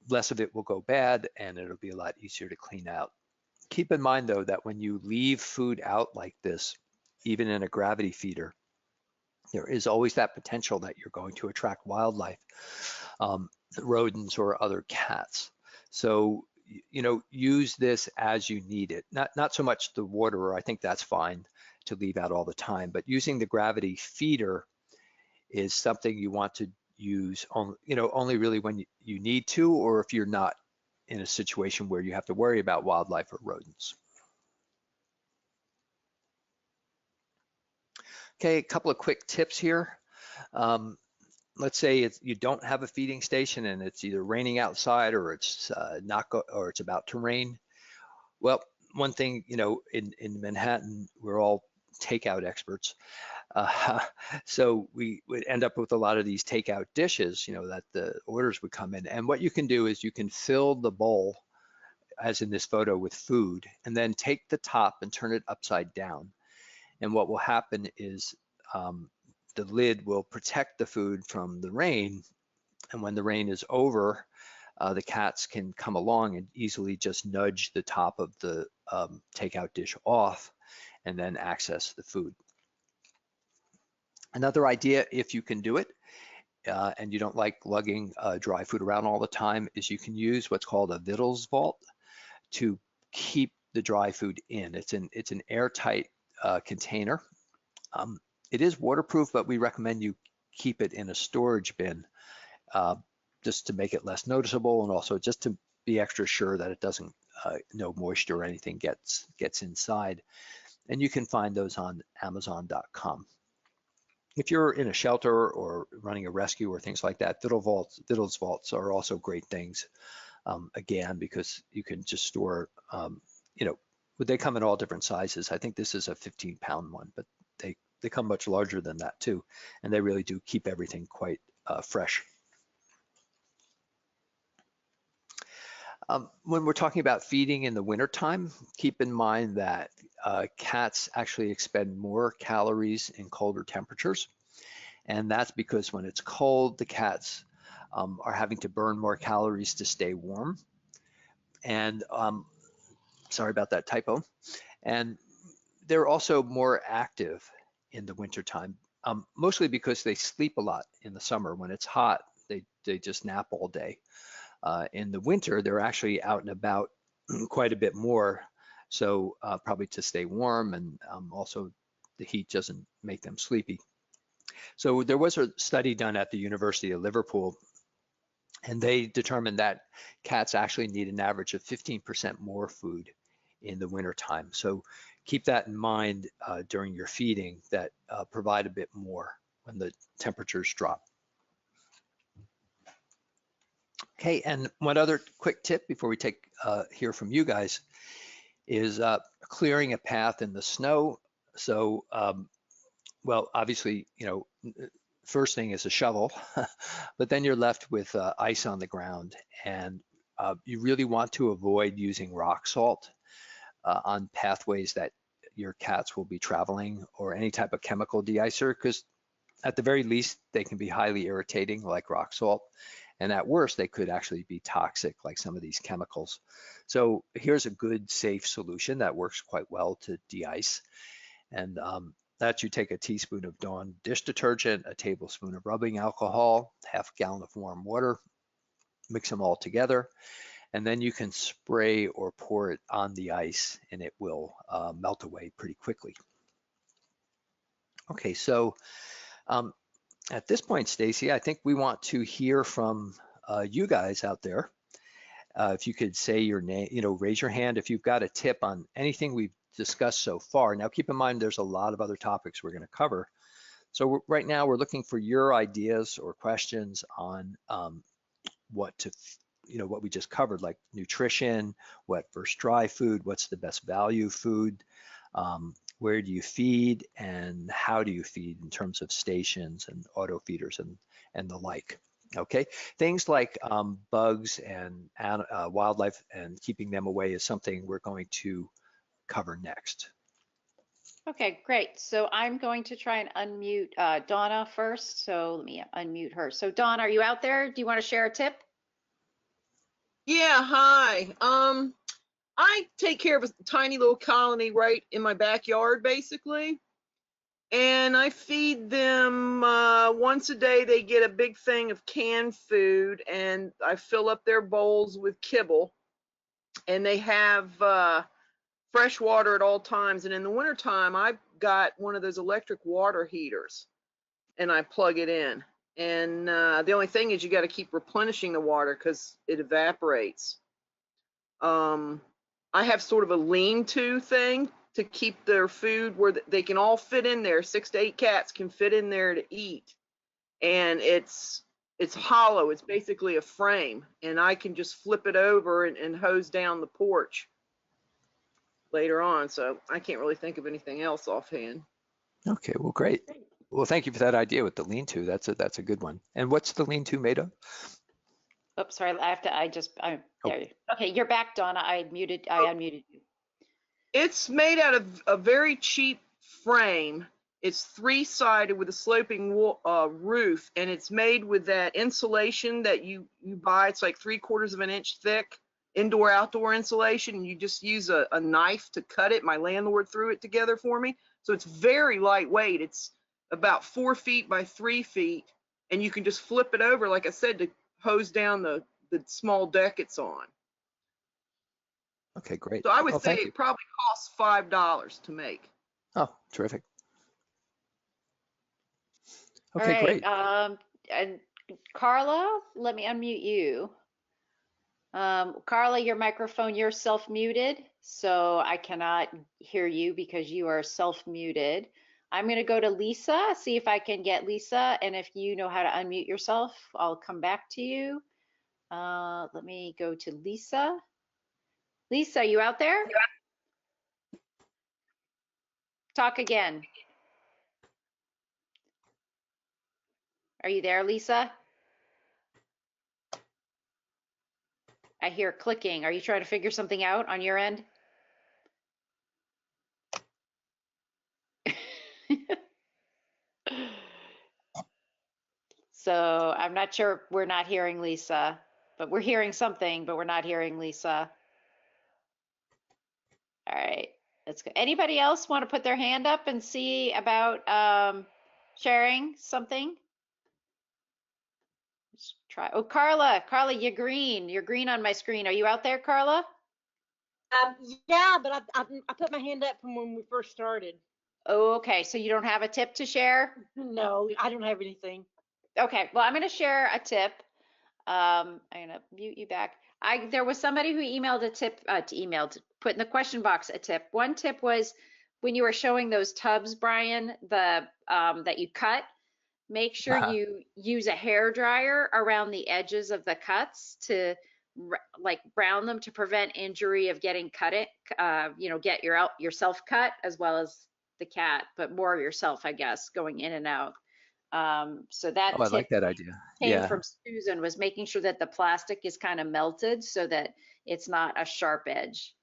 less of it will go bad and it'll be a lot easier to clean out. Keep in mind though that when you leave food out like this, even in a gravity feeder, there is always that potential that you're going to attract wildlife, rodents or other cats. So, use this as you need it. Not so much the waterer, I think that's fine to leave out all the time, but using the gravity feeder is something you want to use only really when you need to, or if you're not in a situation where you have to worry about wildlife or rodents. Okay, a couple of quick tips here. Let's say you don't have a feeding station and it's either raining outside or it's or it's about to rain. Well, one thing, in Manhattan, we're all takeout experts. So we would end up with a lot of these takeout dishes, that the orders would come in. And what you can do is you can fill the bowl, as in this photo, with food, and then take the top and turn it upside down. And what will happen is the lid will protect the food from the rain. And when the rain is over, the cats can come along and easily just nudge the top of the takeout dish off and then access the food. Another idea, if you can do it, and you don't like lugging dry food around all the time, is you can use what's called a victuals vault to keep the dry food in. It's an airtight container. It is waterproof, but we recommend you keep it in a storage bin just to make it less noticeable, and also just to be extra sure that it doesn't, no moisture or anything gets inside. And you can find those on Amazon.com. If you're in a shelter or running a rescue or things like that, victuals vaults are also great things. Again, because you can just store, they come in all different sizes. I think this is a 15-pound one, but they come much larger than that too, and they really do keep everything quite fresh. When we're talking about feeding in the wintertime, keep in mind that cats actually expend more calories in colder temperatures. And that's because when it's cold, the cats are having to burn more calories to stay warm. And sorry about that typo. And they're also more active in the wintertime, mostly because they sleep a lot in the summer. When it's hot, they just nap all day. In the winter, they're actually out and about quite a bit more, so probably to stay warm, and also the heat doesn't make them sleepy. So there was a study done at the University of Liverpool, and they determined that cats actually need an average of 15% more food in the wintertime. So keep that in mind during your feeding, that provide a bit more when the temperatures drop. Okay, and one other quick tip before we hear from you guys is clearing a path in the snow. So, well, obviously, first thing is a shovel, but then you're left with ice on the ground, and you really want to avoid using rock salt on pathways that your cats will be traveling, or any type of chemical de-icer, because at the very least, they can be highly irritating, like rock salt. And at worst, they could actually be toxic, like some of these chemicals. So here's a good, safe solution that works quite well to de-ice. And that you take a teaspoon of Dawn dish detergent, a tablespoon of rubbing alcohol, half a gallon of warm water, mix them all together. And then you can spray or pour it on the ice, and it will melt away pretty quickly. Okay, so at this point, Stacy, I think we want to hear from you guys out there. If you could say your name, raise your hand if you've got a tip on anything we've discussed so far. Now, keep in mind, there's a lot of other topics we're going to cover. So right now, we're looking for your ideas or questions on what we just covered, like nutrition, wet versus dry food, what's the best value food, where do you feed and how do you feed in terms of stations and auto feeders and the like. Okay, things like bugs and wildlife and keeping them away is something we're going to cover next. Okay, great. So I'm going to try and unmute Donna first. So let me unmute her. So Donna, are you out there? Do you want to share a tip? Yeah, hi. I take care of a tiny little colony right in my backyard, basically. And I feed them once a day. They get a big thing of canned food, and I fill up their bowls with kibble. And they have fresh water at all times. And in the wintertime, I've got one of those electric water heaters, and I plug it in. And the only thing is you got to keep replenishing the water because it evaporates. I have sort of a lean-to thing to keep their food where they can all fit in there. 6 to 8 cats can fit in there to eat, and it's hollow. It's basically a frame, and I can just flip it over and hose down the porch later on. So I can't really think of anything else offhand. Okay, well, great. Well, thank you for that idea with the lean-to. That's a good one. And what's the lean-to made of? Oops, sorry. I'm Oh. there. Okay, you're back, Donna. I unmuted you. It's made out of a very cheap frame. It's 3-sided with a sloping roof, and it's made with that insulation that you buy. It's like 3/4 of an inch thick, indoor-outdoor insulation, and you just use a knife to cut it. My landlord threw it together for me. So it's very lightweight. It's about 4 feet by 3 feet, and you can just flip it over, like I said, to hose down the small deck it's on. Okay, great. So I would Well, say thank you. it probably costs $5 to make. Oh, terrific. All Okay, right. great. And Carla, let me unmute you. Carla, your microphone, you're self-muted, so I cannot hear you because you are self-muted. I'm going to go to Lisa, see if I can get Lisa, and if you know how to unmute yourself, I'll come back to you. Let me go to Lisa. Lisa, you out there? Talk again. Are you there, Lisa? I hear clicking. Are you trying to figure something out on your end? So I'm not sure, we're not hearing Lisa, but we're hearing something, but we're not hearing Lisa. All right, let's go. Anybody else want to put their hand up and see about sharing something? Let's try. Oh, Carla, you're green. You're green on my screen. Are you out there, Carla? Yeah, but I put my hand up from when we first started. Oh, okay. So you don't have a tip to share? No, I don't have anything. Okay. Well, I'm going to share a tip. I'm going to mute you back. There was somebody who emailed a tip, put in the question box a tip. One tip was when you were showing those tubs, Brian, that you cut, make sure you use a hair dryer around the edges of the cuts to like brown them to prevent injury of getting get yourself cut as well as the cat, but more yourself, I guess, going in and out. So that Oh, I tip like that idea. came Yeah. from Susan, was making sure that the plastic is kind of melted so that it's not a sharp edge.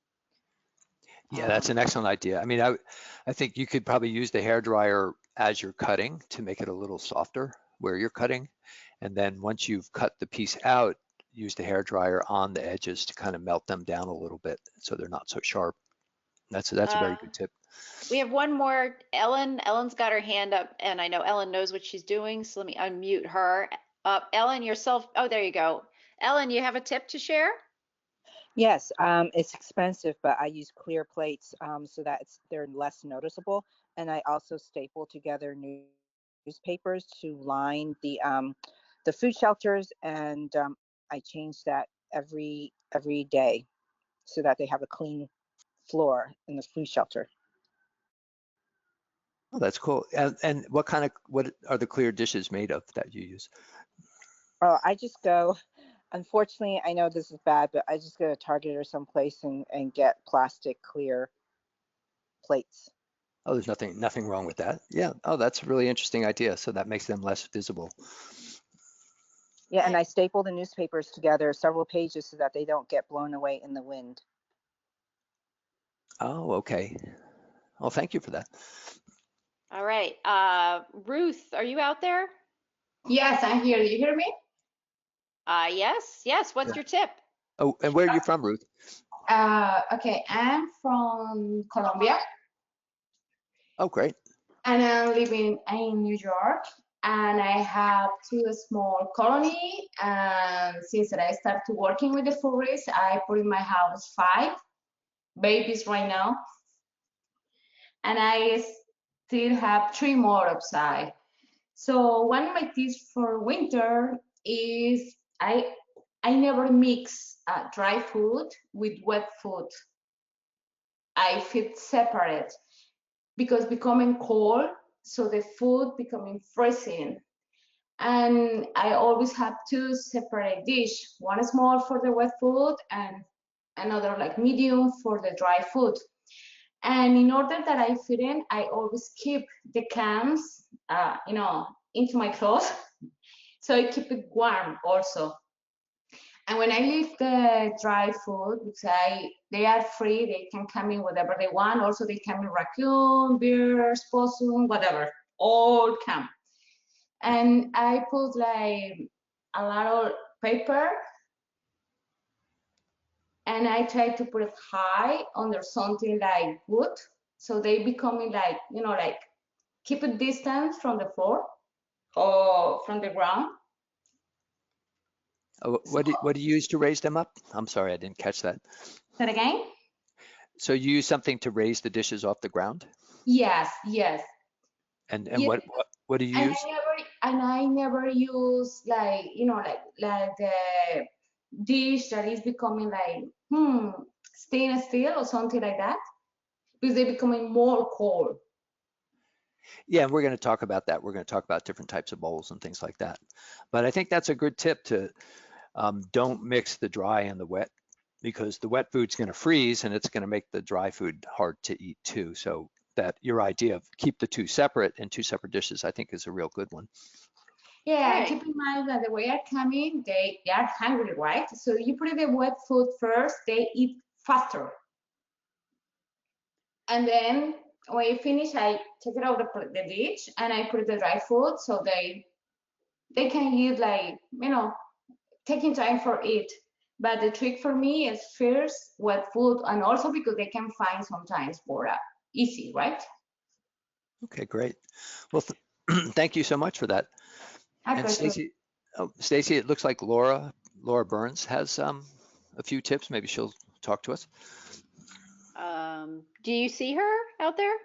Yeah, that's an excellent idea. I mean, I think you could probably use the hair dryer as you're cutting to make it a little softer where you're cutting. And then once you've cut the piece out, use the hair dryer on the edges to kind of melt them down a little bit so they're not so sharp. That's a very good tip. We have one more. Ellen's got her hand up, and I know Ellen knows what she's doing, so let me unmute her. Ellen, yourself. Oh, there you go. Ellen, you have a tip to share? Yes, it's expensive, but I use clear plates so that they're less noticeable. And I also staple together newspapers to line the food shelters, and I change that every day so that they have a clean floor in the food shelter. Oh, that's cool. And what are the clear dishes made of that you use? Oh, I just go. Unfortunately, I know this is bad, but I just go to Target or someplace and get plastic clear plates. Oh, there's nothing wrong with that. Yeah. Oh, that's a really interesting idea. So that makes them less visible. Yeah, and Okay. I staple the newspapers together several pages so that they don't get blown away in the wind. Oh, okay. Well, thank you for that. All right. Ruth, are you out there? Yes, I'm here. Do you hear me? Yes. Yes. What's Yeah. your tip? Oh, and where are you from, Ruth? Okay, I'm from Colombia Oh, great. and I'm living in New York. And I have two small colony. And since that I started working with the forest, I put in my house 5 babies right now, and I still have 3 more outside. So one of my tips for winter is I never mix dry food with wet food. I feed separate because becoming cold, so the food becoming freezing. And I always have 2 separate dish, one small for the wet food and another like medium for the dry food. And in order that I fit in, I always keep the cans, into my clothes, so I keep it warm also. And when I leave the dry food, because they are free, they can come in whatever they want. Also, they come in raccoon, bears, possum, whatever, all come. And I put like a lot of paper, and I try to put it high under something like wood, so they becoming like, like keep a distance from the floor or from the ground. Oh, what do you use to raise them up? I'm sorry, I didn't catch that. That again? So you use something to raise the dishes off the ground? Yes, yes. And Yes, what do you and use? I never use like, like the dish that is becoming like stainless steel or something like that, because they're becoming more cold. Yeah, and we're going to talk about that. We're going to talk about different types of bowls and things like that. But I think that's a good tip to don't mix the dry and the wet, because the wet food's going to freeze and it's going to make the dry food hard to eat too. So that your idea of keep the 2 separate in 2 separate dishes, I think is a real good one. Yeah, and Right. keep in mind that the way are coming, they are hungry, right? So you put the wet food first, they eat faster. And then when you finish, I take it out of the dish and I put the dry food so they can eat like, taking time for it. But the trick for me is first wet food, and also because they can find sometimes for easy, right? Okay, great. Well, thank you so much for that. And Okay. Stacy, it looks like Laura Burns has a few tips. Maybe she'll talk to us. Do you see her out there?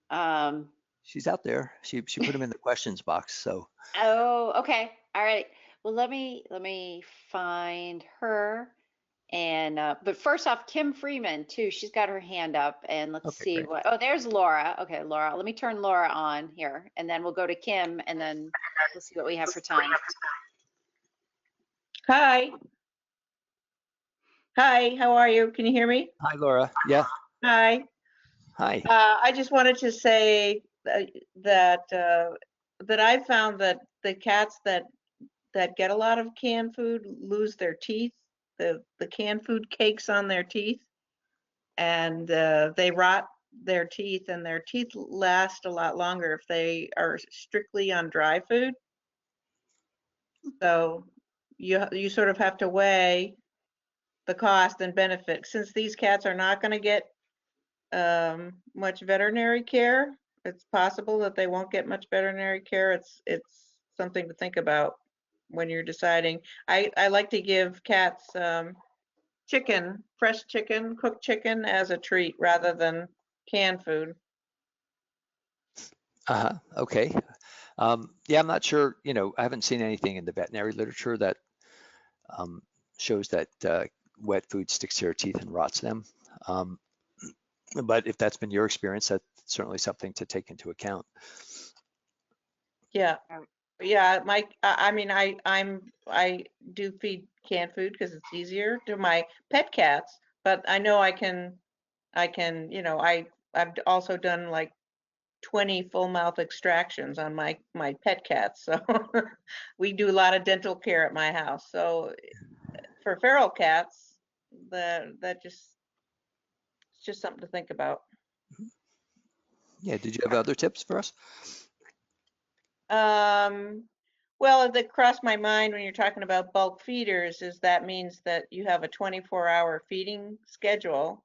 Um, She's out there. She put them in the questions box. So oh, okay. All right. Well, let me find her. And but first off, Kim Freeman too. She's got her hand up, and let's okay, see great. what. Oh, there's Laura. Okay, Laura. Let me turn Laura on here, and then we'll go to Kim, and then we'll see what we have for time. Hi. Hi, how are you? Can you hear me? Hi, Laura. Yeah. Hi. Hi. I just wanted to say that I found that the cats that get a lot of canned food lose their teeth. The canned food cakes on their teeth, and they rot their teeth, and their teeth last a lot longer if they are strictly on dry food. So you sort of have to weigh the cost and benefit. Since these cats are not going to get much veterinary care, it's possible that they won't get much veterinary care. It's something to think about when you're deciding. I like to give cats chicken, fresh chicken, cooked chicken as a treat rather than canned food. Okay. Yeah, I'm not sure. I haven't seen anything in the veterinary literature that shows that wet food sticks to your teeth and rots them. But if that's been your experience, that's certainly something to take into account. Yeah. Yeah, I do feed canned food because it's easier to my pet cats, but I know I can, I've also done like 20 full mouth extractions on my pet cats. So we do a lot of dental care at my house. So for feral cats, that just it's just something to think about. Yeah, did you have other tips for us? Well, that crossed my mind when you're talking about bulk feeders is that means that you have a 24-hour feeding schedule,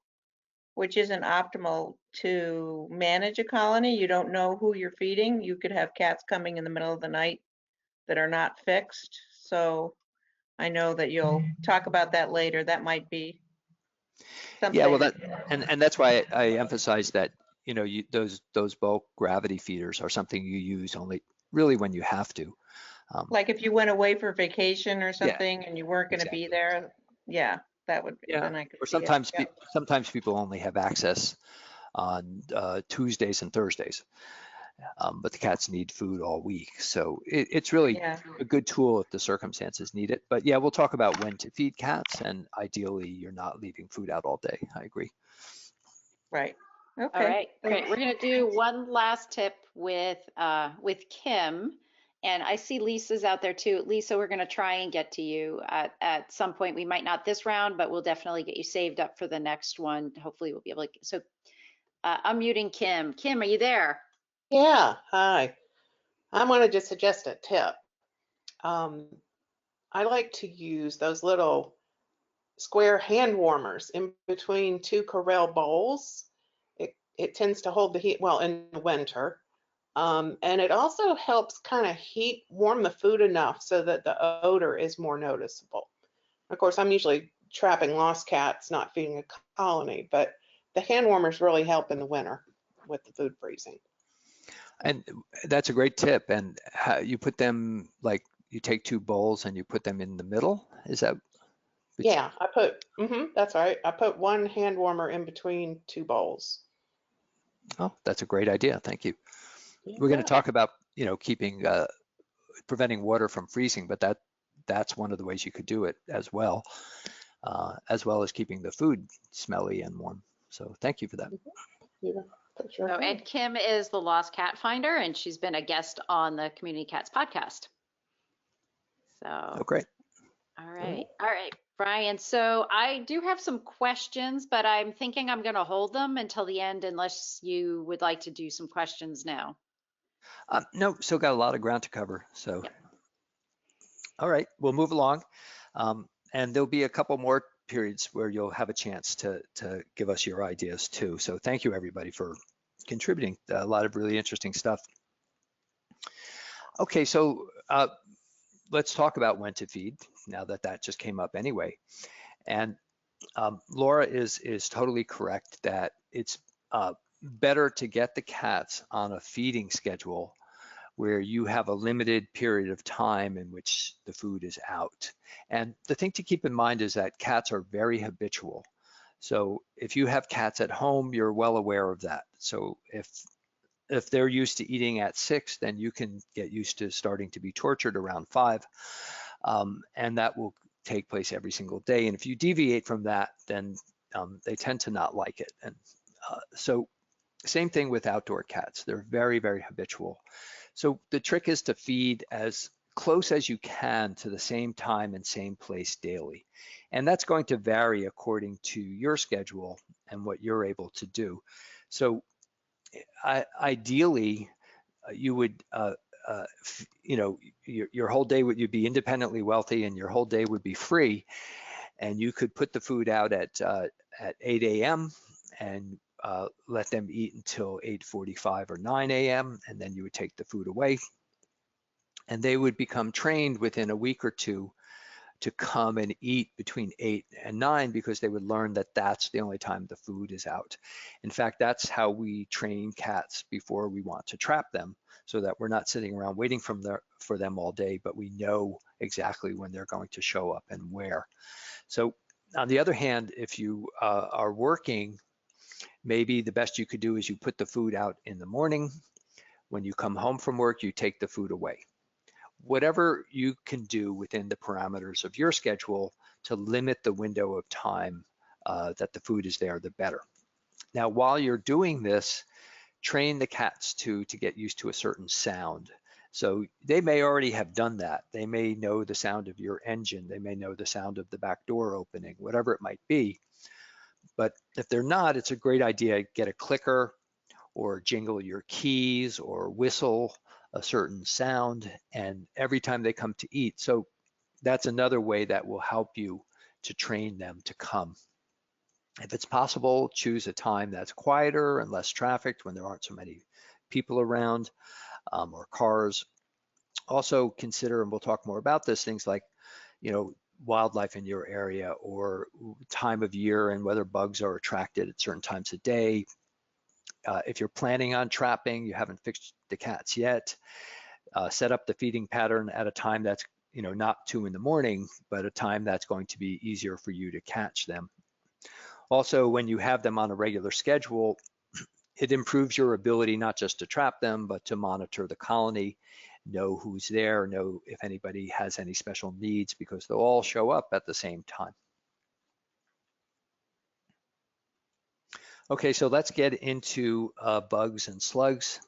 which isn't optimal to manage a colony. You don't know who you're feeding. You could have cats coming in the middle of the night that are not fixed. So I know that you'll talk about that later. That might be Yeah, well, something. and that's why I emphasize that, you know, those bulk gravity feeders are something you use only really when you have to. Like if you went away for vacation or Yeah, something and you weren't going to be exactly. there, yeah, that would, Yeah, then I could or see it. Yeah. sometimes people only have access on Tuesdays and Thursdays, but the cats need food all week. So it's really Yeah, a good tool if the circumstances need it. But yeah, we'll talk about when to feed cats, and ideally you're not leaving food out all day. I agree. right. All Okay. right, great. We're going to do one last tip with Kim, and I see Lisa's out there too. Lisa, we're going to try and get to you at some point. We might not this round, but we'll definitely get you saved up for the next one. Hopefully, we'll be able to. So, I'm muting Kim. Kim, are you there? Yeah, hi. I wanted to suggest a tip. Um, I like to use those little square hand warmers in between two Corelle bowls. It tends to hold the heat well in the winter. And it also helps kind of warm the food enough so that the odor is more noticeable. Of course, I'm usually trapping lost cats, not feeding a colony, but the hand warmers really help in the winter with the food freezing. And that's a great tip. And how you put them, like you take two bowls and you put them in the middle? Is that? Yeah, that's right. I put one hand warmer in between two bowls. Oh, that's a great idea. Thank you. You We're going to bet. talk about, you know, keeping, preventing water from freezing, but that's one of the ways you could do it as well as keeping the food smelly and warm. So thank you for that. Yeah, that's sure So, thing. and Kim is the Lost Cat Finder, and she's been a guest on the Community Cats podcast. Oh, So, great. all right, Brian. So I do have some questions, but I'm thinking I'm going to hold them until the end unless you would like to do some questions now. No, still got a lot of ground to cover. So, Yep. all right, we'll move along. And there'll be a couple more periods where you'll have a chance to give us your ideas too. So thank you everybody for contributing. A lot of really interesting stuff. Okay, so let's talk about when to feed now that just came up anyway. And Laura is totally correct that it's better to get the cats on a feeding schedule where you have a limited period of time in which the food is out. And the thing to keep in mind is that cats are very habitual. So if you have cats at home, you're well aware of that. So if they're used to eating at 6, then you can get used to starting to be tortured around 5. And that will take place every single day. And if you deviate from that, then they tend to not like it. And so same thing with outdoor cats. They're very, very habitual. So the trick is to feed as close as you can to the same time and same place daily. And that's going to vary according to your schedule and what you're able to do. So ideally, you would, you know, your whole day you'd be independently wealthy and your whole day would be free. And you could put the food out at 8 a.m. and let them eat until 8:45 or 9 a.m. and then you would take the food away. And they would become trained within a week or two to come and eat between 8 and 9 because they would learn that that's the only time the food is out. In fact, that's how we train cats before we want to trap them, so that we're not sitting around waiting for them all day, but we know exactly when they're going to show up and where. So on the other hand, if you are working, maybe the best you could do is you put the food out in the morning. When you come home from work, you take the food away. Whatever you can do within the parameters of your schedule to limit the window of time that the food is there, the better. Now, while you're doing this, train the cats to get used to a certain sound. So they may already have done that. They may know the sound of your engine. They may know the sound of the back door opening, whatever it might be. But if they're not, it's a great idea. Get a clicker or jingle your keys or whistle a certain sound, and every time they come to eat. So that's another way that will help you to train them to come. If it's possible, choose a time that's quieter and less trafficked when there aren't so many people around or cars. Also consider, and we'll talk more about this, things like, wildlife in your area or time of year and whether bugs are attracted at certain times of day. If you're planning on trapping, you haven't fixed the cats yet, set up the feeding pattern at a time that's, not 2 in the morning, but a time that's going to be easier for you to catch them. Also, when you have them on a regular schedule, it improves your ability not just to trap them, but to monitor the colony, know who's there, know if anybody has any special needs, because they'll all show up at the same time. Okay, so let's get into bugs and slugs.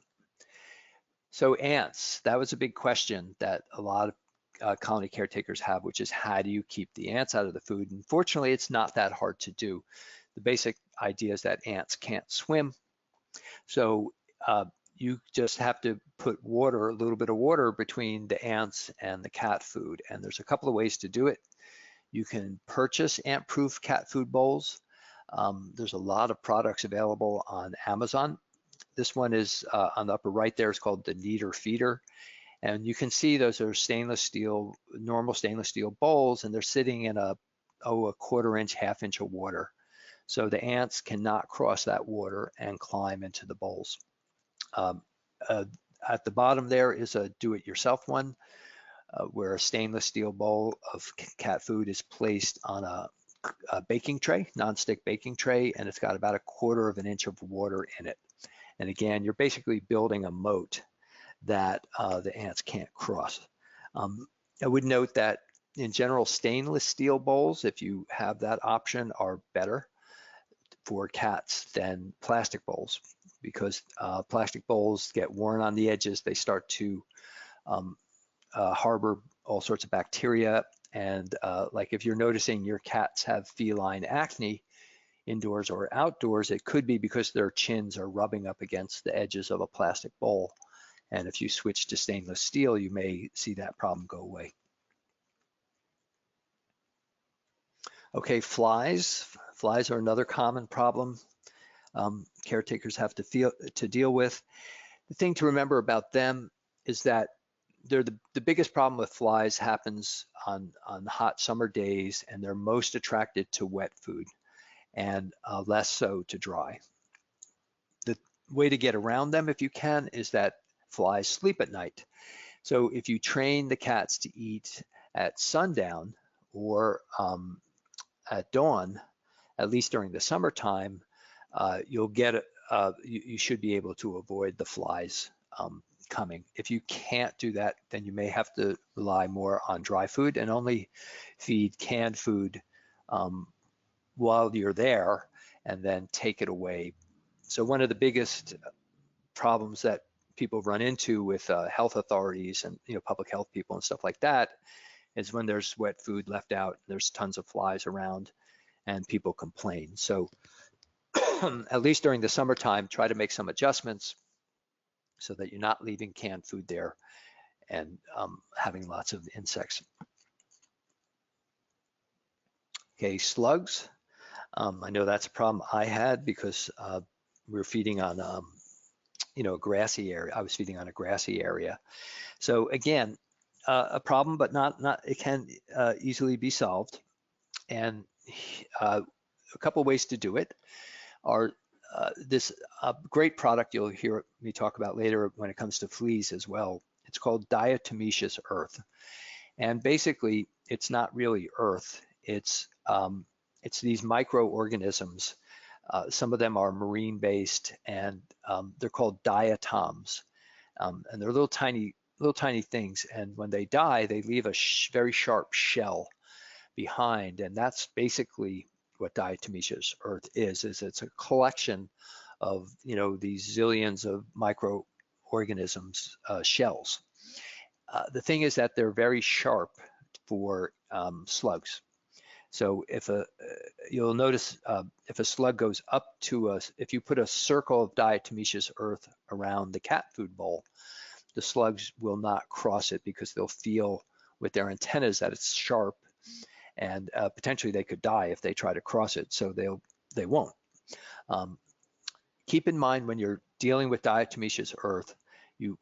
So ants, that was a big question that a lot of colony caretakers have, which is how do you keep the ants out of the food? And fortunately, it's not that hard to do. The basic idea is that ants can't swim. So you just have to put water, a little bit of water between the ants and the cat food. And there's a couple of ways to do it. You can purchase ant-proof cat food bowls. There's a lot of products available on Amazon. This one is on the upper right there. It's called the Kneader Feeder. And you can see those are stainless steel, normal stainless steel bowls, and they're sitting in a 1/4 inch, 1/2 inch of water. So the ants cannot cross that water and climb into the bowls. At the bottom there is a do-it-yourself one, where a stainless steel bowl of cat food is placed on a baking tray, nonstick baking tray, and it's got about 1/4 inch of water in it. And again, you're basically building a moat that the ants can't cross. I would note that in general, stainless steel bowls, if you have that option, are better for cats than plastic bowls, because plastic bowls get worn on the edges. They start to harbor all sorts of bacteria. And like if you're noticing your cats have feline acne, indoors or outdoors, it could be because their chins are rubbing up against the edges of a plastic bowl. And if you switch to stainless steel, you may see that problem go away. Okay, flies. Flies are another common problem caretakers have to deal with. The thing to remember about them is that they're the biggest problem with flies happens on hot summer days, and they're most attracted to wet food and less so to dry. The way to get around them, if you can, is that flies sleep at night. So if you train the cats to eat at sundown or at dawn, at least during the summertime, you should be able to avoid the flies coming. If you can't do that, then you may have to rely more on dry food and only feed canned food while you're there, and then take it away. So one of the biggest problems that people run into with health authorities and public health people and stuff like that is when there's wet food left out, there's tons of flies around and people complain. So at least during the summertime, try to make some adjustments so that you're not leaving canned food there and having lots of insects. Okay, slugs. I know that's a problem I had because we're feeding on a grassy area. I was feeding on a grassy area. So again, a problem, but not it can easily be solved. And a couple ways to do it are this great product you'll hear me talk about later when it comes to fleas as well. It's called diatomaceous earth. And basically, it's not really earth. It's these microorganisms. Some of them are marine-based, and they're called diatoms. And they're little tiny things. And when they die, they leave a very sharp shell behind, and that's basically what diatomaceous earth is it's a collection of, these zillions of microorganisms, shells. The thing is that they're very sharp for slugs. So you'll notice if a slug goes up to if you put a circle of diatomaceous earth around the cat food bowl, the slugs will not cross it because they'll feel with their antennas that it's sharp, and potentially they could die if they try to cross it. So they won't. Keep in mind when you're dealing with diatomaceous earth, you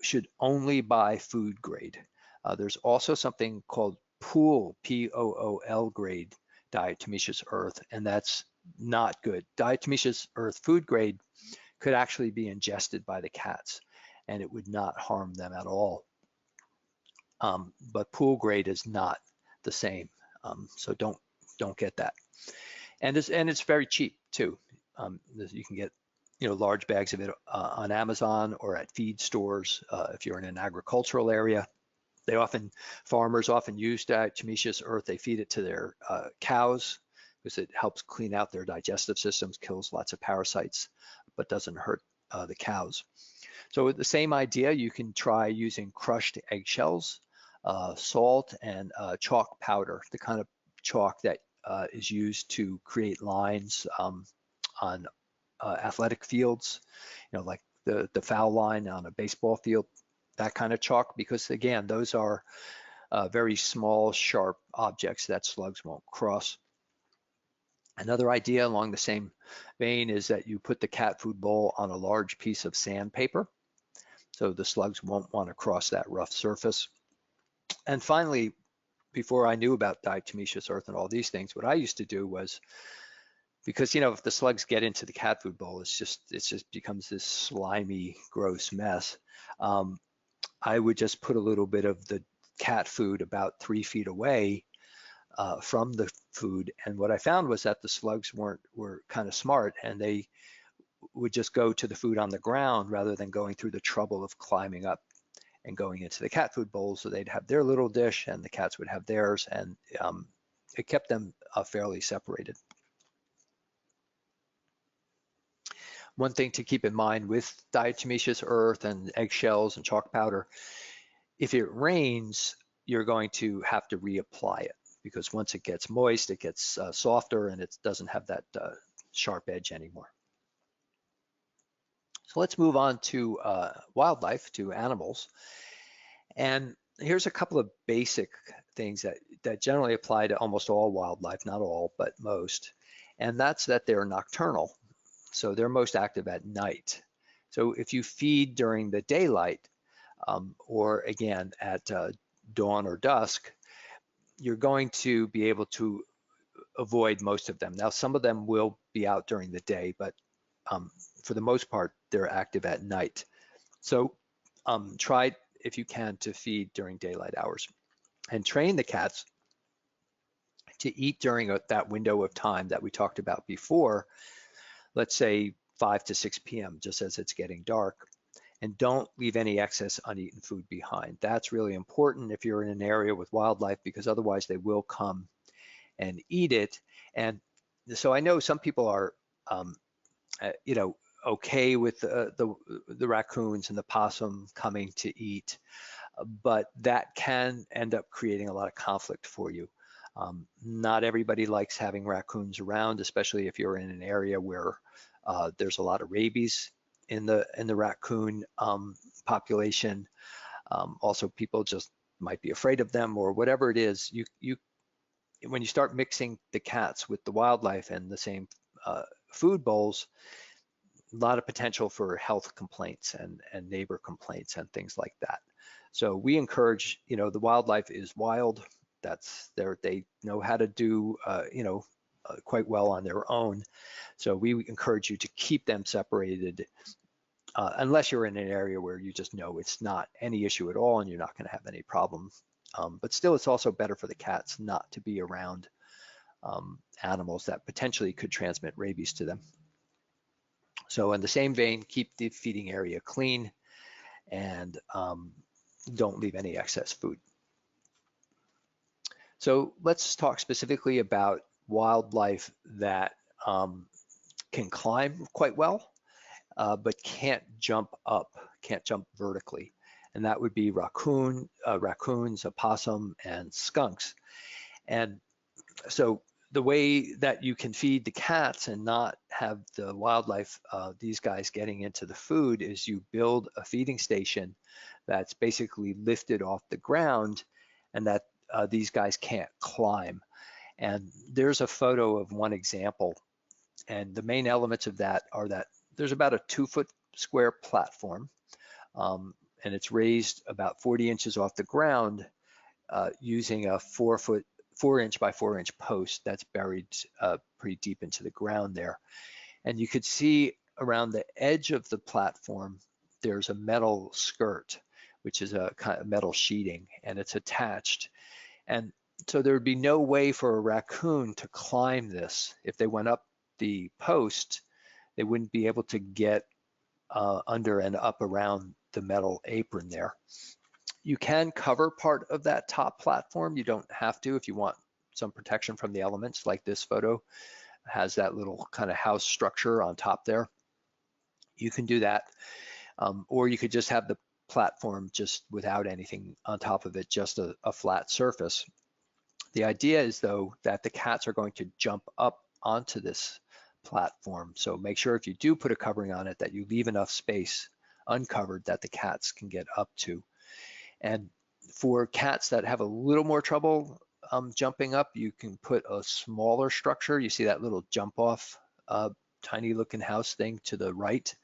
should only buy food grade. There's also something called pool, P-O-O-L grade diatomaceous earth, and that's not good. Diatomaceous earth food grade could actually be ingested by the cats, and it would not harm them at all. But pool grade is not the same, so don't get that. And it's very cheap too. You can get large bags of it on Amazon or at feed stores if you're in an agricultural area. Farmers often use diatomaceous earth. They feed it to their cows because it helps clean out their digestive systems, kills lots of parasites, but doesn't hurt the cows. So with the same idea, you can try using crushed eggshells, salt, and chalk powder, the kind of chalk that is used to create lines on athletic fields, like the foul line on a baseball field, that kind of chalk, because again, those are very small, sharp objects that slugs won't cross. Another idea along the same vein is that you put the cat food bowl on a large piece of sandpaper, so the slugs won't want to cross that rough surface. And finally, before I knew about diatomaceous earth and all these things, what I used to do was, because if the slugs get into the cat food bowl, it just becomes this slimy, gross mess. I would just put a little bit of the cat food about 3 feet away from the food, and what I found was that the slugs were kind of smart, and they would just go to the food on the ground rather than going through the trouble of climbing up and going into the cat food bowl. So they'd have their little dish and the cats would have theirs, and it kept them fairly separated. One thing to keep in mind with diatomaceous earth and eggshells and chalk powder, if it rains, you're going to have to reapply it, because once it gets moist, it gets softer and it doesn't have that sharp edge anymore. So let's move on to wildlife, to animals. And here's a couple of basic things that generally apply to almost all wildlife, not all, but most. And that's that they're nocturnal. So they're most active at night. So if you feed during the daylight, or again at dawn or dusk, you're going to be able to avoid most of them. Now, some of them will be out during the day, but for the most part, they're active at night. So try, if you can, to feed during daylight hours, and train the cats to eat during that window of time that we talked about before. Let's say 5 to 6 p.m., just as it's getting dark, and don't leave any excess uneaten food behind. That's really important if you're in an area with wildlife, because otherwise they will come and eat it. And so I know some people are, okay with the raccoons and the possum coming to eat, but that can end up creating a lot of conflict for you. Not everybody likes having raccoons around, especially if you're in an area where there's a lot of rabies in the raccoon population. Also, people just might be afraid of them, or whatever it is. When you start mixing the cats with the wildlife and the same food bowls, a lot of potential for health complaints and neighbor complaints and things like that. So we encourage, the wildlife is wild. They know how to do, quite well on their own. So we encourage you to keep them separated, unless you're in an area where you just know it's not any issue at all and you're not going to have any problem. But still, it's also better for the cats not to be around animals that potentially could transmit rabies to them. So in the same vein, keep the feeding area clean, and don't leave any excess food. So let's talk specifically about wildlife that can climb quite well, but can't jump up, can't jump vertically. And that would be raccoons, opossum, and skunks. And so the way that you can feed the cats and not have the wildlife, these guys getting into the food, is you build a feeding station that's basically lifted off the ground and that these guys can't climb. And there's a photo of one example. And the main elements of that are that there's about a 2-foot square platform, and it's raised about 40 inches off the ground using a 4-inch by 4-inch post that's buried pretty deep into the ground there. And you could see around the edge of the platform, there's a metal skirt, which is a kind of metal sheeting, and it's attached. And so there would be no way for a raccoon to climb this. If they went up the post, they wouldn't be able to get under and up around the metal apron there. You can cover part of that top platform. You don't have to if you want some protection from the elements, like this photo has that little kind of house structure on top there. You can do that. Or you could just have the platform just without anything on top of it, just a flat surface. The idea is, though, that the cats are going to jump up onto this platform. So make sure if you do put a covering on it that you leave enough space uncovered that the cats can get up to. And for cats that have a little more trouble jumping up, you can put a smaller structure. You see that little jump off tiny looking house thing to the right,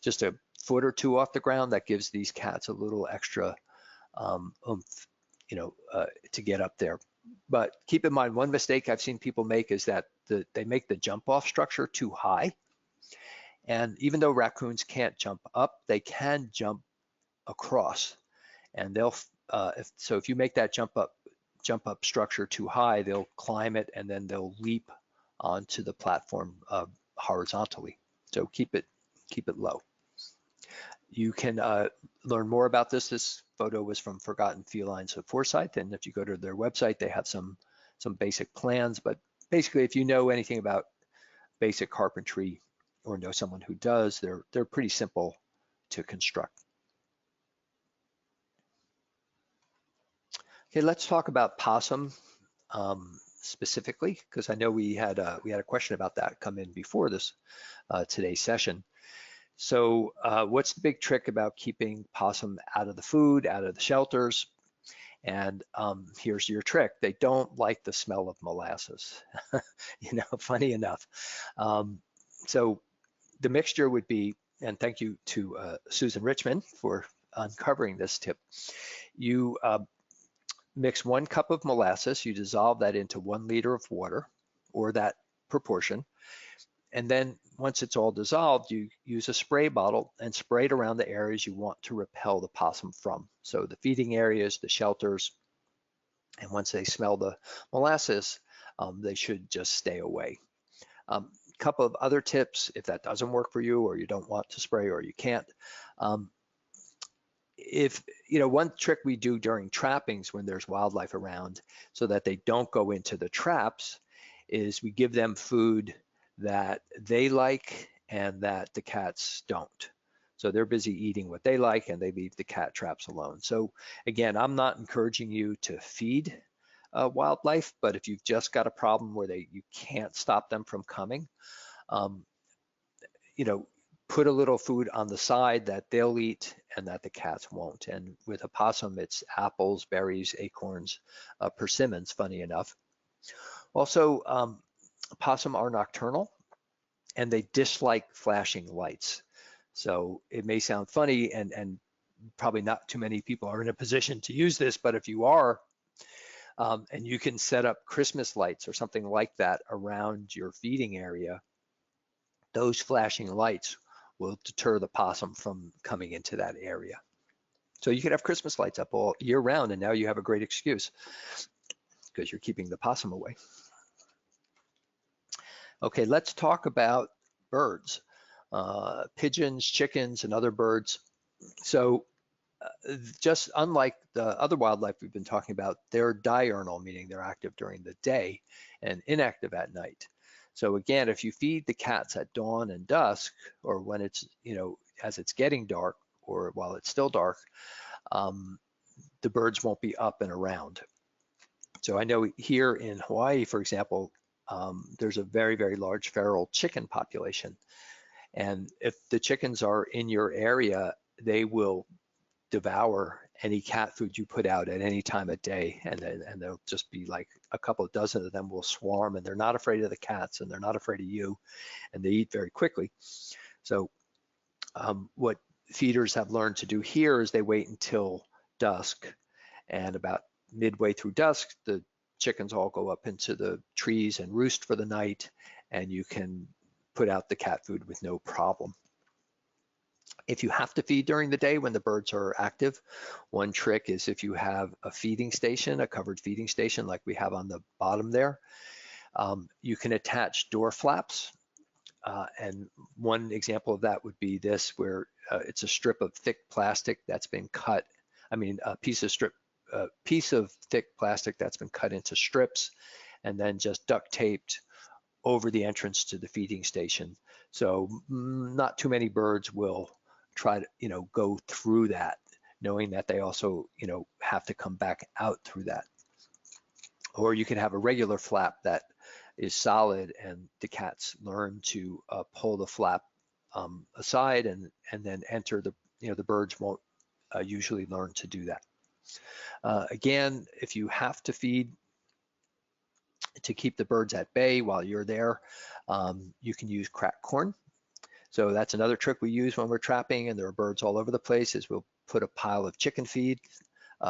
just a foot or two off the ground. That gives these cats a little extra oomph, to get up there. But keep in mind, one mistake I've seen people make is that they make the jump off structure too high. And even though raccoons can't jump up, they can jump across. And they'll, if you make that jump up structure too high, they'll climb it and then they'll leap onto the platform horizontally. So keep it low. You can learn more about this. This photo was from Forgotten Felines of Forsyth, and if you go to their website, they have some basic plans. But basically, if you know anything about basic carpentry or know someone who does, they're pretty simple to construct. Okay, let's talk about possum specifically, because I know we had a question about that come in before this today's session. So what's the big trick about keeping possum out of the food, out of the shelters? And here's your trick. They don't like the smell of molasses, funny enough. So the mixture would be, and thank you to Susan Richmond for uncovering this tip. You mix 1 cup of molasses, you dissolve that into 1 liter of water, or that proportion. And then once it's all dissolved, you use a spray bottle and spray it around the areas you want to repel the possum from. So the feeding areas, the shelters, and once they smell the molasses, they should just stay away. Couple of other tips, if that doesn't work for you, or you don't want to spray, or you can't. One trick we do during trappings when there's wildlife around so that they don't go into the traps is we give them food that they like and that the cats don't. So they're busy eating what they like and they leave the cat traps alone. So again, I'm not encouraging you to feed wildlife, but if you've just got a problem where you can't stop them from coming, put a little food on the side that they'll eat and that the cats won't. And with a possum, it's apples, berries, acorns, persimmons, funny enough. Also, possum are nocturnal and they dislike flashing lights. So it may sound funny and probably not too many people are in a position to use this, but if you are, and you can set up Christmas lights or something like that around your feeding area, those flashing lights will deter the possum from coming into that area. So you could have Christmas lights up all year round, and now you have a great excuse because you're keeping the possum away. Okay, let's talk about birds, pigeons, chickens, and other birds. So just unlike the other wildlife we've been talking about, they're diurnal, meaning they're active during the day and inactive at night. So again, if you feed the cats at dawn and dusk, or when it's, as it's getting dark, or while it's still dark, the birds won't be up and around. So I know here in Hawaii, for example, there's a very, very large feral chicken population. And if the chickens are in your area, they will devour any cat food you put out at any time of day, and they'll just be like a couple of dozen of them will swarm, and they're not afraid of the cats, and they're not afraid of you, and they eat very quickly. So what feeders have learned to do here is they wait until dusk, and about midway through dusk, the chickens all go up into the trees and roost for the night, and you can put out the cat food with no problem. If you have to feed during the day when the birds are active, one trick is if you have a feeding station, a covered feeding station like we have on the bottom there, you can attach door flaps. And one example of that would be this, where it's a strip of thick plastic that's been cut. A piece of thick plastic that's been cut into strips and then just duct taped over the entrance to the feeding station. So not too many birds will try to, go through that, knowing that they also, have to come back out through that. Or you can have a regular flap that is solid, and the cats learn to pull the flap aside and then enter the, the birds won't usually learn to do that. Again, if you have to feed to keep the birds at bay while you're there, you can use cracked corn. So that's another trick we use when we're trapping and there are birds all over the place, is we'll put a pile of chicken feed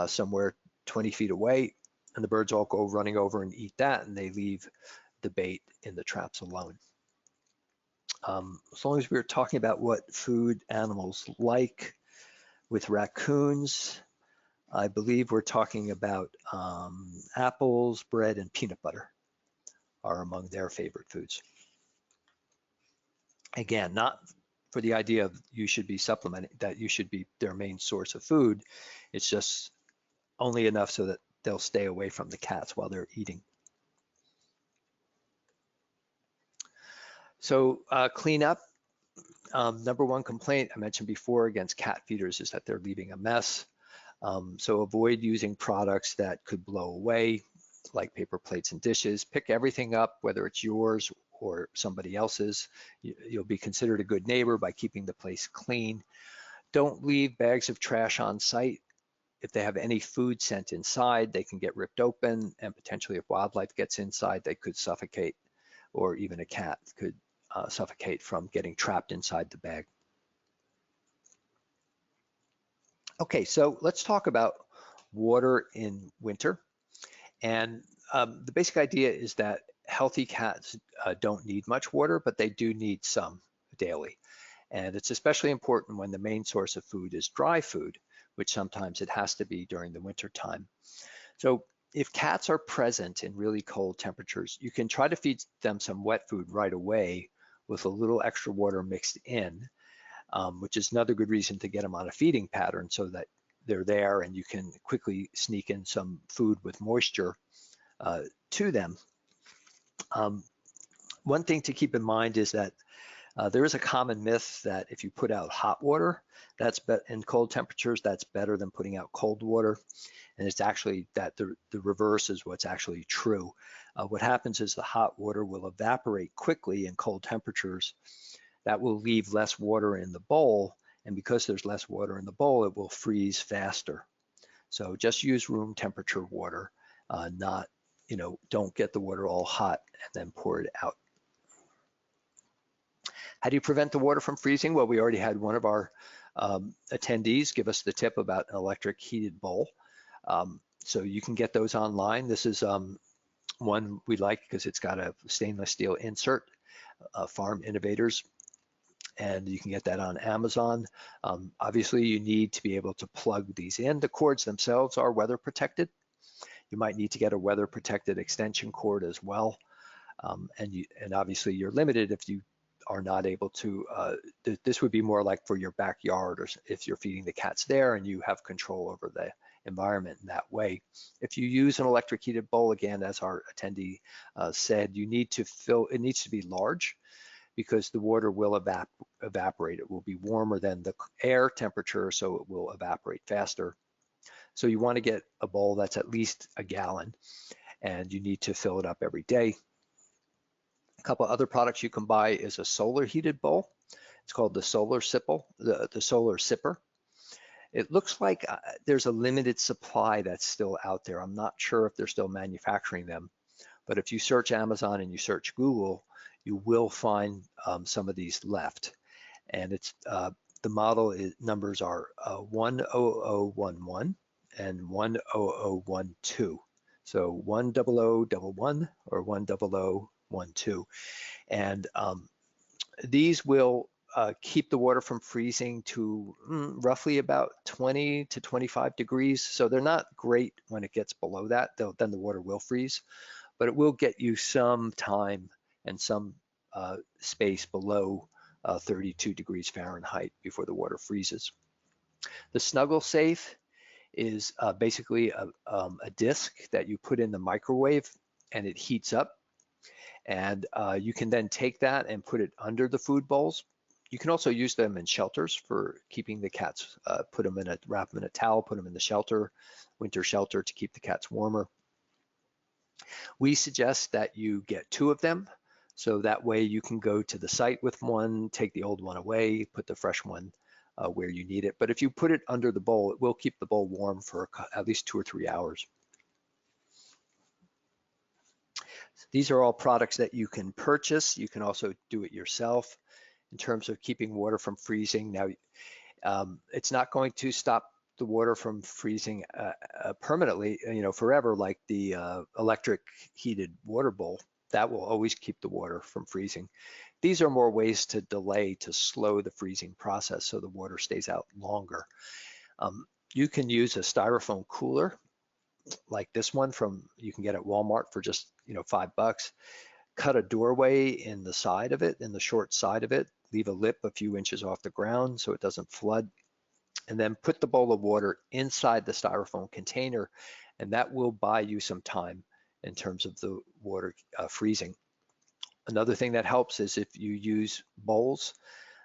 somewhere 20 feet away, and the birds all go running over and eat that, and they leave the bait in the traps alone. As long as we're talking about what food animals like, with raccoons, I believe we're talking about apples, bread, and peanut butter are among their favorite foods. Again, not for the idea of you should be supplementing, that you should be their main source of food. It's just only enough so that they'll stay away from the cats while they're eating. So clean up. Number one complaint I mentioned before against cat feeders is that they're leaving a mess. So avoid using products that could blow away, like paper plates and dishes. Pick everything up, whether it's yours or somebody else's. You'll be considered a good neighbor by keeping the place clean. Don't leave bags of trash on site. If they have any food sent inside, they can get ripped open, and potentially if wildlife gets inside, they could suffocate, or even a cat could suffocate from getting trapped inside the bag. Okay, so let's talk about water in winter. And the basic idea is that healthy cats don't need much water, but they do need some daily. And it's especially important when the main source of food is dry food, which sometimes it has to be during the winter time. So if cats are present in really cold temperatures, you can try to feed them some wet food right away with a little extra water mixed in, which is another good reason to get them on a feeding pattern so that they're there and you can quickly sneak in some food with moisture to them. One thing to keep in mind is that there is a common myth that if you put out hot water, in cold temperatures, that's better than putting out cold water. And it's actually that the reverse is what's actually true. What happens is the hot water will evaporate quickly in cold temperatures. That will leave less water in the bowl. And because there's less water in the bowl, it will freeze faster. So just use room temperature water, not, don't get the water all hot and then pour it out. How do you prevent the water from freezing? Well, we already had one of our attendees give us the tip about an electric heated bowl. So you can get those online. This is one we like because it's got a stainless steel insert, Farm Innovators, and you can get that on Amazon. Obviously, you need to be able to plug these in. The cords themselves are weather protected. You might need to get a weather protected extension cord as well. And obviously you're limited if you are not able to, this would be more like for your backyard, or if you're feeding the cats there and you have control over the environment in that way. If you use an electric heated bowl, again, as our attendee said, you need to fill, it needs to be large, because the water will evaporate. It will be warmer than the air temperature, so it will evaporate faster. So you want to get a bowl that's at least a gallon, and you need to fill it up every day. A couple other products you can buy is a solar heated bowl. It's called the solar sipple, the solar sipper. It looks like there's a limited supply that's still out there. I'm not sure if they're still manufacturing them, but if you search Amazon and you search Google, you will find some of these left. And it's the model numbers are 10011 and 10012. So 10011 or 10012. And these will keep the water from freezing to roughly about 20 to 25 degrees. So they're not great when it gets below that, then the water will freeze, but it will get you some time and some space below 32 degrees Fahrenheit before the water freezes. The Snuggle Safe is basically a disc that you put in the microwave and it heats up. And you can then take that and put it under the food bowls. You can also use them in shelters for keeping the cats, wrap them in a towel, put them in the shelter, winter shelter, to keep the cats warmer. We suggest that you get 2 of them, so that way you can go to the site with one, take the old one away, put the fresh one where you need it. But if you put it under the bowl, it will keep the bowl warm for at least 2 or 3 hours. These are all products that you can purchase. You can also do it yourself in terms of keeping water from freezing. Now, it's not going to stop the water from freezing permanently, forever, like the electric heated water bowl. That will always keep the water from freezing. These are more ways to delay, to slow the freezing process so the water stays out longer. You can use a styrofoam cooler like this one you can get at Walmart for just $5. Cut a doorway in the side of it, in the short side of it, leave a lip a few inches off the ground so it doesn't flood, and then put the bowl of water inside the styrofoam container, and that will buy you some time in terms of the water freezing. Another thing that helps is if you use bowls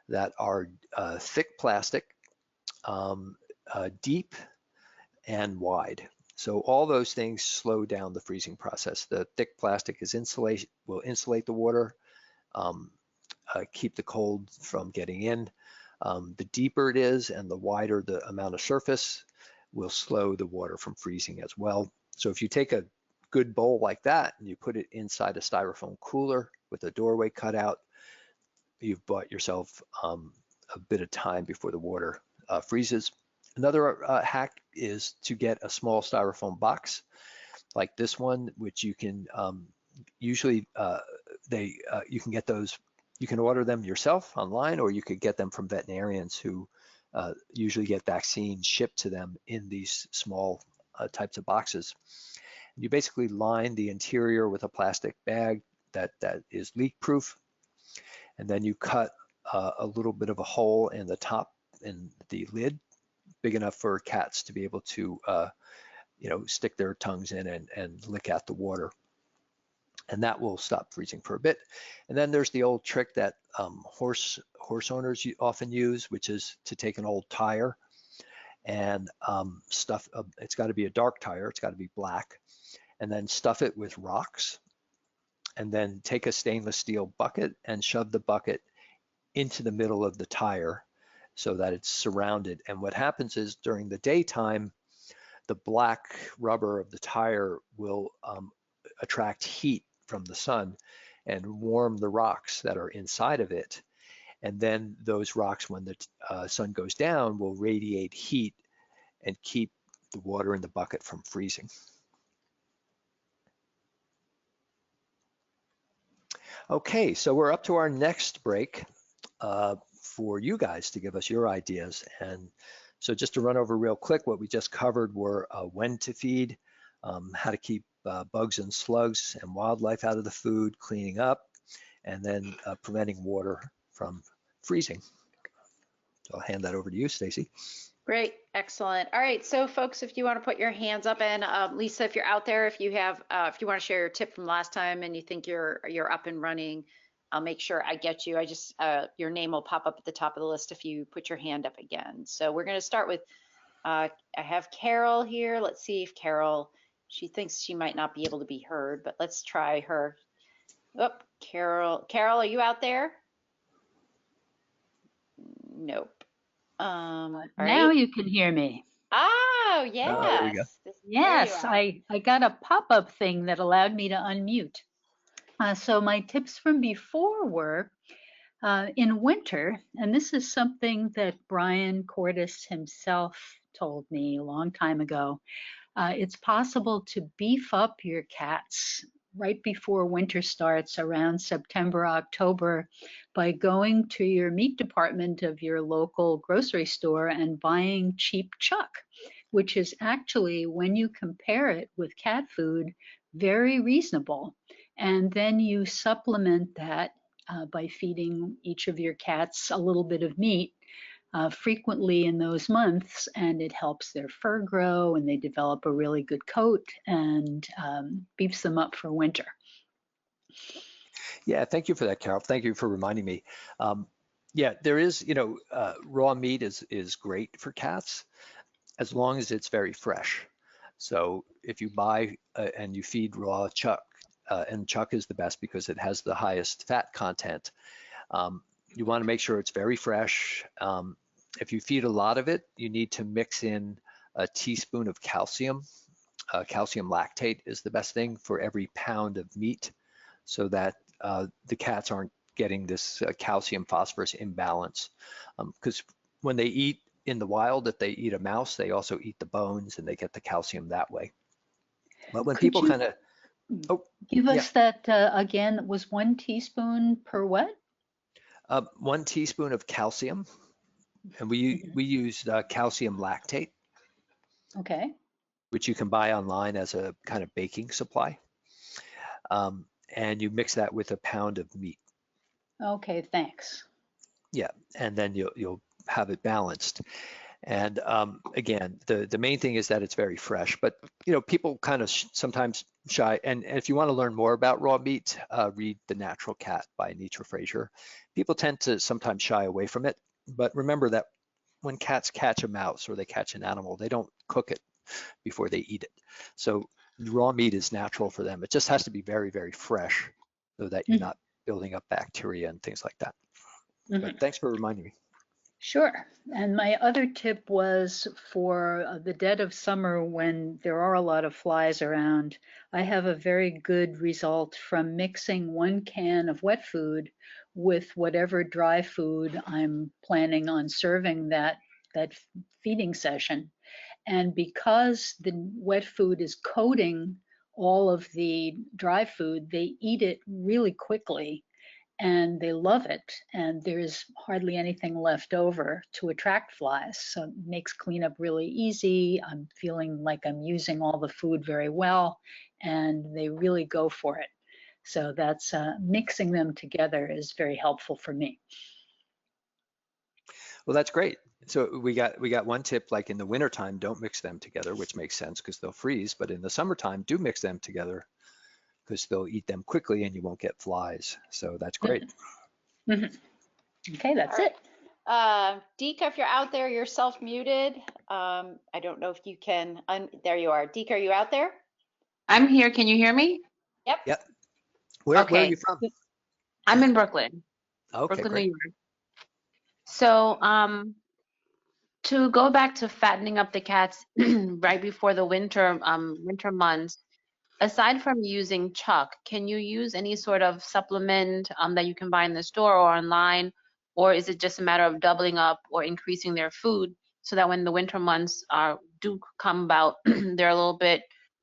that are thick plastic, deep and wide. So all those things slow down the freezing process. The thick plastic will insulate the water, keep the cold from getting in. The deeper it is and the wider the amount of surface will slow the water from freezing as well. So if you take a good bowl like that and you put it inside a styrofoam cooler with a doorway cut out, you've bought yourself a bit of time before the water freezes. Another hack is to get a small styrofoam box like this one, which you can usually you can get those. You can order them yourself online, or you could get them from veterinarians who usually get vaccines shipped to them in these small types of boxes. You basically line the interior with a plastic bag that is leak proof, and then you cut a little bit of a hole in the top, in the lid, big enough for cats to be able to stick their tongues in and lick out the water. And that will stop freezing for a bit. And then there's the old trick that horse owners often use, which is to take an old tire and stuff, it's got to be a dark tire, it's got to be black, and then stuff it with rocks, and then take a stainless steel bucket and shove the bucket into the middle of the tire so that it's surrounded. And what happens is during the daytime, the black rubber of the tire will attract heat from the sun and warm the rocks that are inside of it. And then those rocks, when the sun goes down, will radiate heat and keep the water in the bucket from freezing. Okay, so we're up to our next break for you guys to give us your ideas. And so just to run over real quick, what we just covered were when to feed, how to keep bugs and slugs and wildlife out of the food, cleaning up, and then preventing water from freezing. So I'll hand that over to you, Stacy. Great, excellent. All right, so folks, if you want to put your hands up, and Lisa, if you're out there, if you want to share your tip from last time and you think you're up and running, I'll make sure I get you. Your name will pop up at the top of the list if you put your hand up again. So we're going to start with, I have Carol here. Let's see if Carol, she thinks she might not be able to be heard, but let's try her. Oh, Carol, are you out there? Nope. All Now right. you can hear me. Oh, There we go. yes. Yes, There you I got a pop-up thing that allowed me to unmute. So my tips from before were in winter, and this is something that Brian Cordes himself told me a long time ago, it's possible to beef up your cats right before winter starts around September, October by going to your meat department of your local grocery store and buying cheap chuck, which is actually, when you compare it with cat food, very reasonable. And then you supplement that by feeding each of your cats a little bit of meat frequently in those months, and it helps their fur grow and they develop a really good coat and beefs them up for winter. Yeah, thank you for that, Carol. Thank you for reminding me. Yeah, there is, raw meat is great for cats as long as it's very fresh. So if you buy and you feed raw chuck, and chuck is the best because it has the highest fat content, you want to make sure it's very fresh. If you feed a lot of it, you need to mix in a teaspoon of calcium. Calcium lactate is the best thing for every pound of meat, so that the cats aren't getting this calcium phosphorus imbalance. Because when they eat in the wild, if they eat a mouse, they also eat the bones and they get the calcium that way. But when people kind of give us that again, was 1 teaspoon per what? 1 teaspoon of calcium, and we use calcium lactate. Okay. Which you can buy online as a kind of baking supply. And you mix that with a pound of meat. Okay, thanks. Yeah, and then you'll have it balanced. And again, the main thing is that it's very fresh, but people kind of sometimes shy. And if you want to learn more about raw meat, read The Natural Cat by Nitra Fraser. People tend to sometimes shy away from it, but remember that when cats catch a mouse or they catch an animal, they don't cook it before they eat it. So raw meat is natural for them. It just has to be very, very fresh so that you're not building up bacteria and things like that. But thanks for reminding me. Sure. And my other tip was for the dead of summer when there are a lot of flies around. I have a very good result from mixing 1 can of wet food with whatever dry food I'm planning on serving that feeding session. And because the wet food is coating all of the dry food, they eat it really quickly and they love it. And there's hardly anything left over to attract flies. So it makes cleanup really easy. I'm feeling like I'm using all the food very well, and they really go for it. So that's mixing them together is very helpful for me. Well, that's great. So we got one tip, like in the wintertime, don't mix them together, which makes sense because they'll freeze. But in the summertime, do mix them together because they'll eat them quickly and you won't get flies. So that's great. Okay, that's it. Dika, if you're out there, you're self-muted. I don't know if you can, there you are. Dika, are you out there? I'm here. Can you hear me? Yep. Where Okay. are you from? I'm in Brooklyn. Okay, Brooklyn, great. New York. So to go back to fattening up the cats right before the winter months, aside from using chuck, can you use any sort of supplement that you can buy in the store or online, or is it just a matter of doubling up or increasing their food so that when the winter months do come about, they're a little bit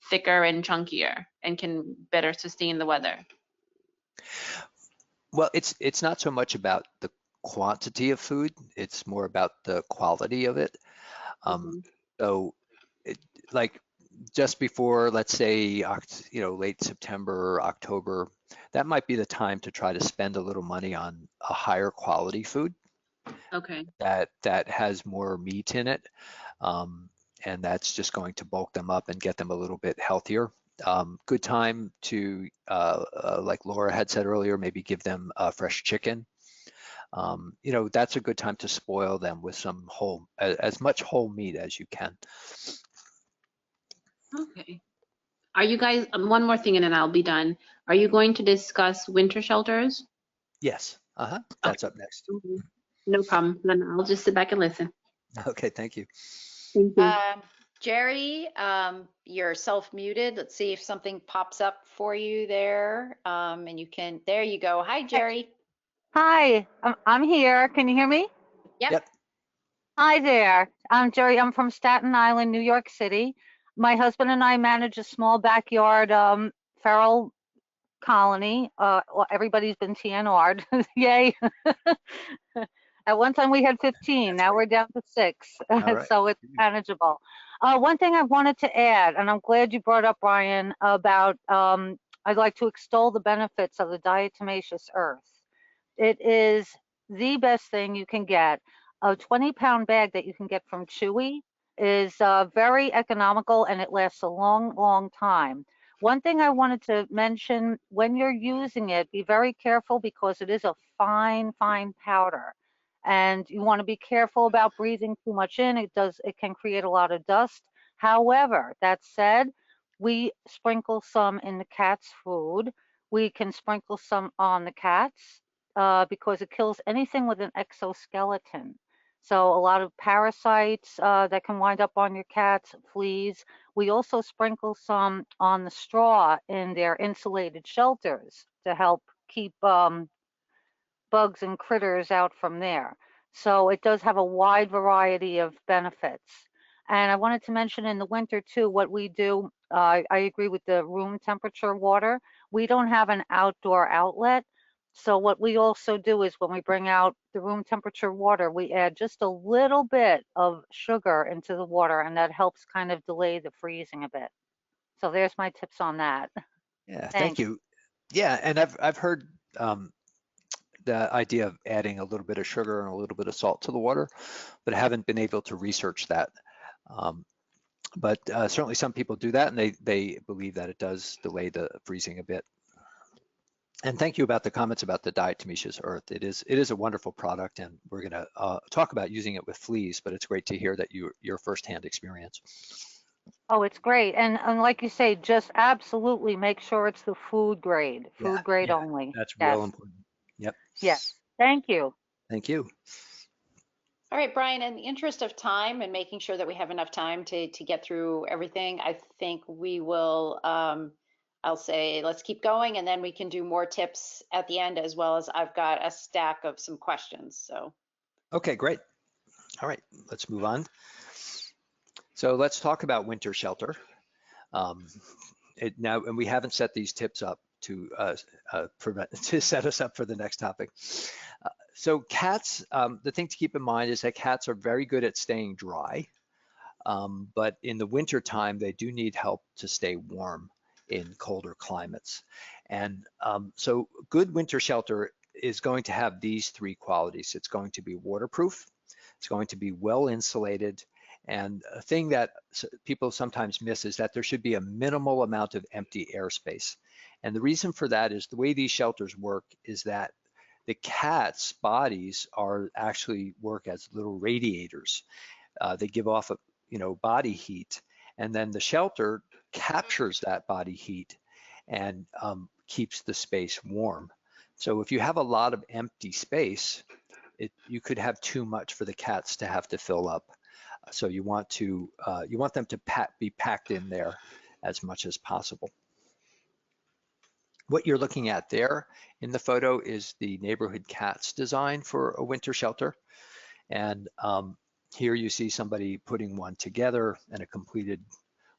thicker and chunkier and can better sustain the weather? Well, it's not so much about the quantity of food, it's more about the quality of it. So like just before, let's say, late September, October, that might be the time to try to spend a little money on a higher quality food Okay. that has more meat in it. And that's just going to bulk them up and get them a little bit healthier. Good time to, like Laura had said earlier, maybe give them fresh chicken. You know, that's a good time to spoil them with some as much whole meat as you can. Okay. Are you guys, one more thing and then I'll be done. Are you going to discuss winter shelters? Yes, that's up next. Okay. No problem. Then I'll just sit back and listen. Okay, thank you. Thank you. Jerry, you're self-muted. Let's see if something pops up for you there. And you can, there you go. Hi, Jerry. Hi, I'm here. Can you hear me? Yep. Hi there. I'm Jerry. I'm from Staten Island, New York City. My husband and I manage a small backyard feral colony. Well, everybody's been TNR'd. Yay. At one time we had 15. Now we're down to 6. All right. So it's manageable. One thing I wanted to add, and I'm glad you brought up, Brian, about I'd like to extol the benefits of the diatomaceous earth. It is the best thing you can get. A 20-pound bag that you can get from Chewy is very economical, and it lasts a long, long time. One thing I wanted to mention, when you're using it, be very careful because it is a fine, fine powder. And you want to be careful about breathing too much in. It can create a lot of dust. However, that said, we sprinkle some in the cat's food. We can sprinkle some on the cats because it kills anything with an exoskeleton. So a lot of parasites that can wind up on your cats, fleas. We also sprinkle some on the straw in their insulated shelters to help keep bugs and critters out from there. So it does have a wide variety of benefits. And I wanted to mention in the winter too, what we do, I agree with the room temperature water. We don't have an outdoor outlet. So what we also do is when we bring out the room temperature water, we add just a little bit of sugar into the water, and that helps kind of delay the freezing a bit. So there's my tips on that. Yeah, thank Thanks. you. Yeah, and I've heard the idea of adding a little bit of sugar and a little bit of salt to the water, but haven't been able to research that. But certainly some people do that, and they believe that it does delay the freezing a bit. And thank you about the comments about the diatomaceous earth. It is a wonderful product, and we're going to talk about using it with fleas, but it's great to hear that your firsthand experience. Oh, it's great. And like you say, just absolutely make sure it's the food grade Yeah, only. that's Yes. real important. Yep. Yes. Thank you. Thank you. All right, Brian, in the interest of time and making sure that we have enough time to get through everything, I think we will, I'll say, let's keep going, and then we can do more tips at the end, as well as I've got a stack of some questions. So. Okay, great. All right, let's move on. So let's talk about winter shelter. Now, and we haven't set these tips up to set us up for the next topic. So cats, the thing to keep in mind is that cats are very good at staying dry, but in the winter time, they do need help to stay warm in colder climates. And so good winter shelter is going to have these 3 qualities. It's going to be waterproof, it's going to be well insulated, and a thing that people sometimes miss is that there should be a minimal amount of empty airspace. And the reason for that is the way these shelters work is that the cat's bodies actually work as little radiators. They give off body heat, and then the shelter captures that body heat and keeps the space warm. So if you have a lot of empty space, you could have too much for the cats to have to fill up. So you want them to be packed in there as much as possible. What you're looking at there in the photo is the neighborhood cats design for a winter shelter. And here you see somebody putting one together and a completed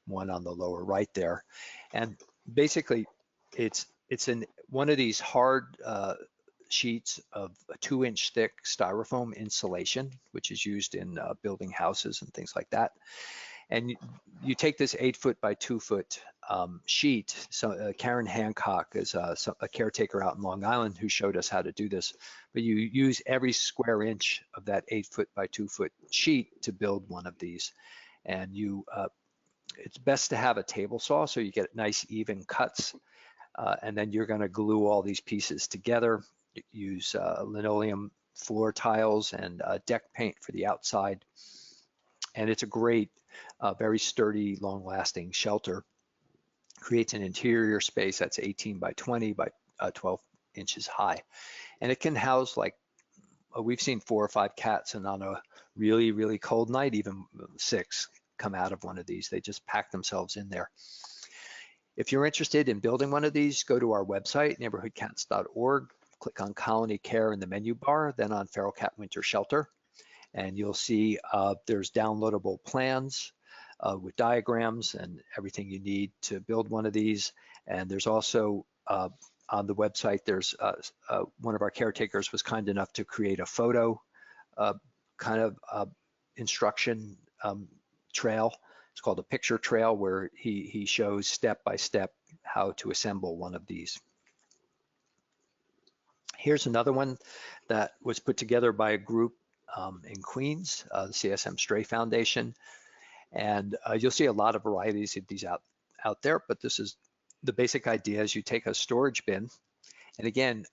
one on the lower right there. And basically it's in one of these hard sheets of a 2-inch thick styrofoam insulation, which is used in building houses and things like that. And you take this 8-foot by 2-foot sheet. So Karen Hancock is a caretaker out in Long Island who showed us how to do this. But you use every square inch of that 8-foot by 2-foot sheet to build one of these. And it's best to have a table saw so you get nice even cuts. And then you're going to glue all these pieces together. Use linoleum floor tiles and deck paint for the outside. And it's a great, very sturdy, long-lasting shelter. Creates an interior space that's 18 by 20 by 12 inches high. And it can house, like, we've seen 4 or 5 cats, and on a really, really cold night, even 6 come out of one of these. They just pack themselves in there. If you're interested in building one of these, go to our website, neighborhoodcats.org, click on Colony Care in the menu bar, then on Feral Cat Winter Shelter. And you'll see there's downloadable plans with diagrams and everything you need to build one of these. And there's also on the website, there's one of our caretakers was kind enough to create a photo kind of instruction trail. It's called a picture trail, where he shows step by step how to assemble one of these. Here's another one that was put together by a group in Queens, the CSM Stray Foundation. And you'll see a lot of varieties of these out there, but this is the basic idea. Is you take a storage bin, and again,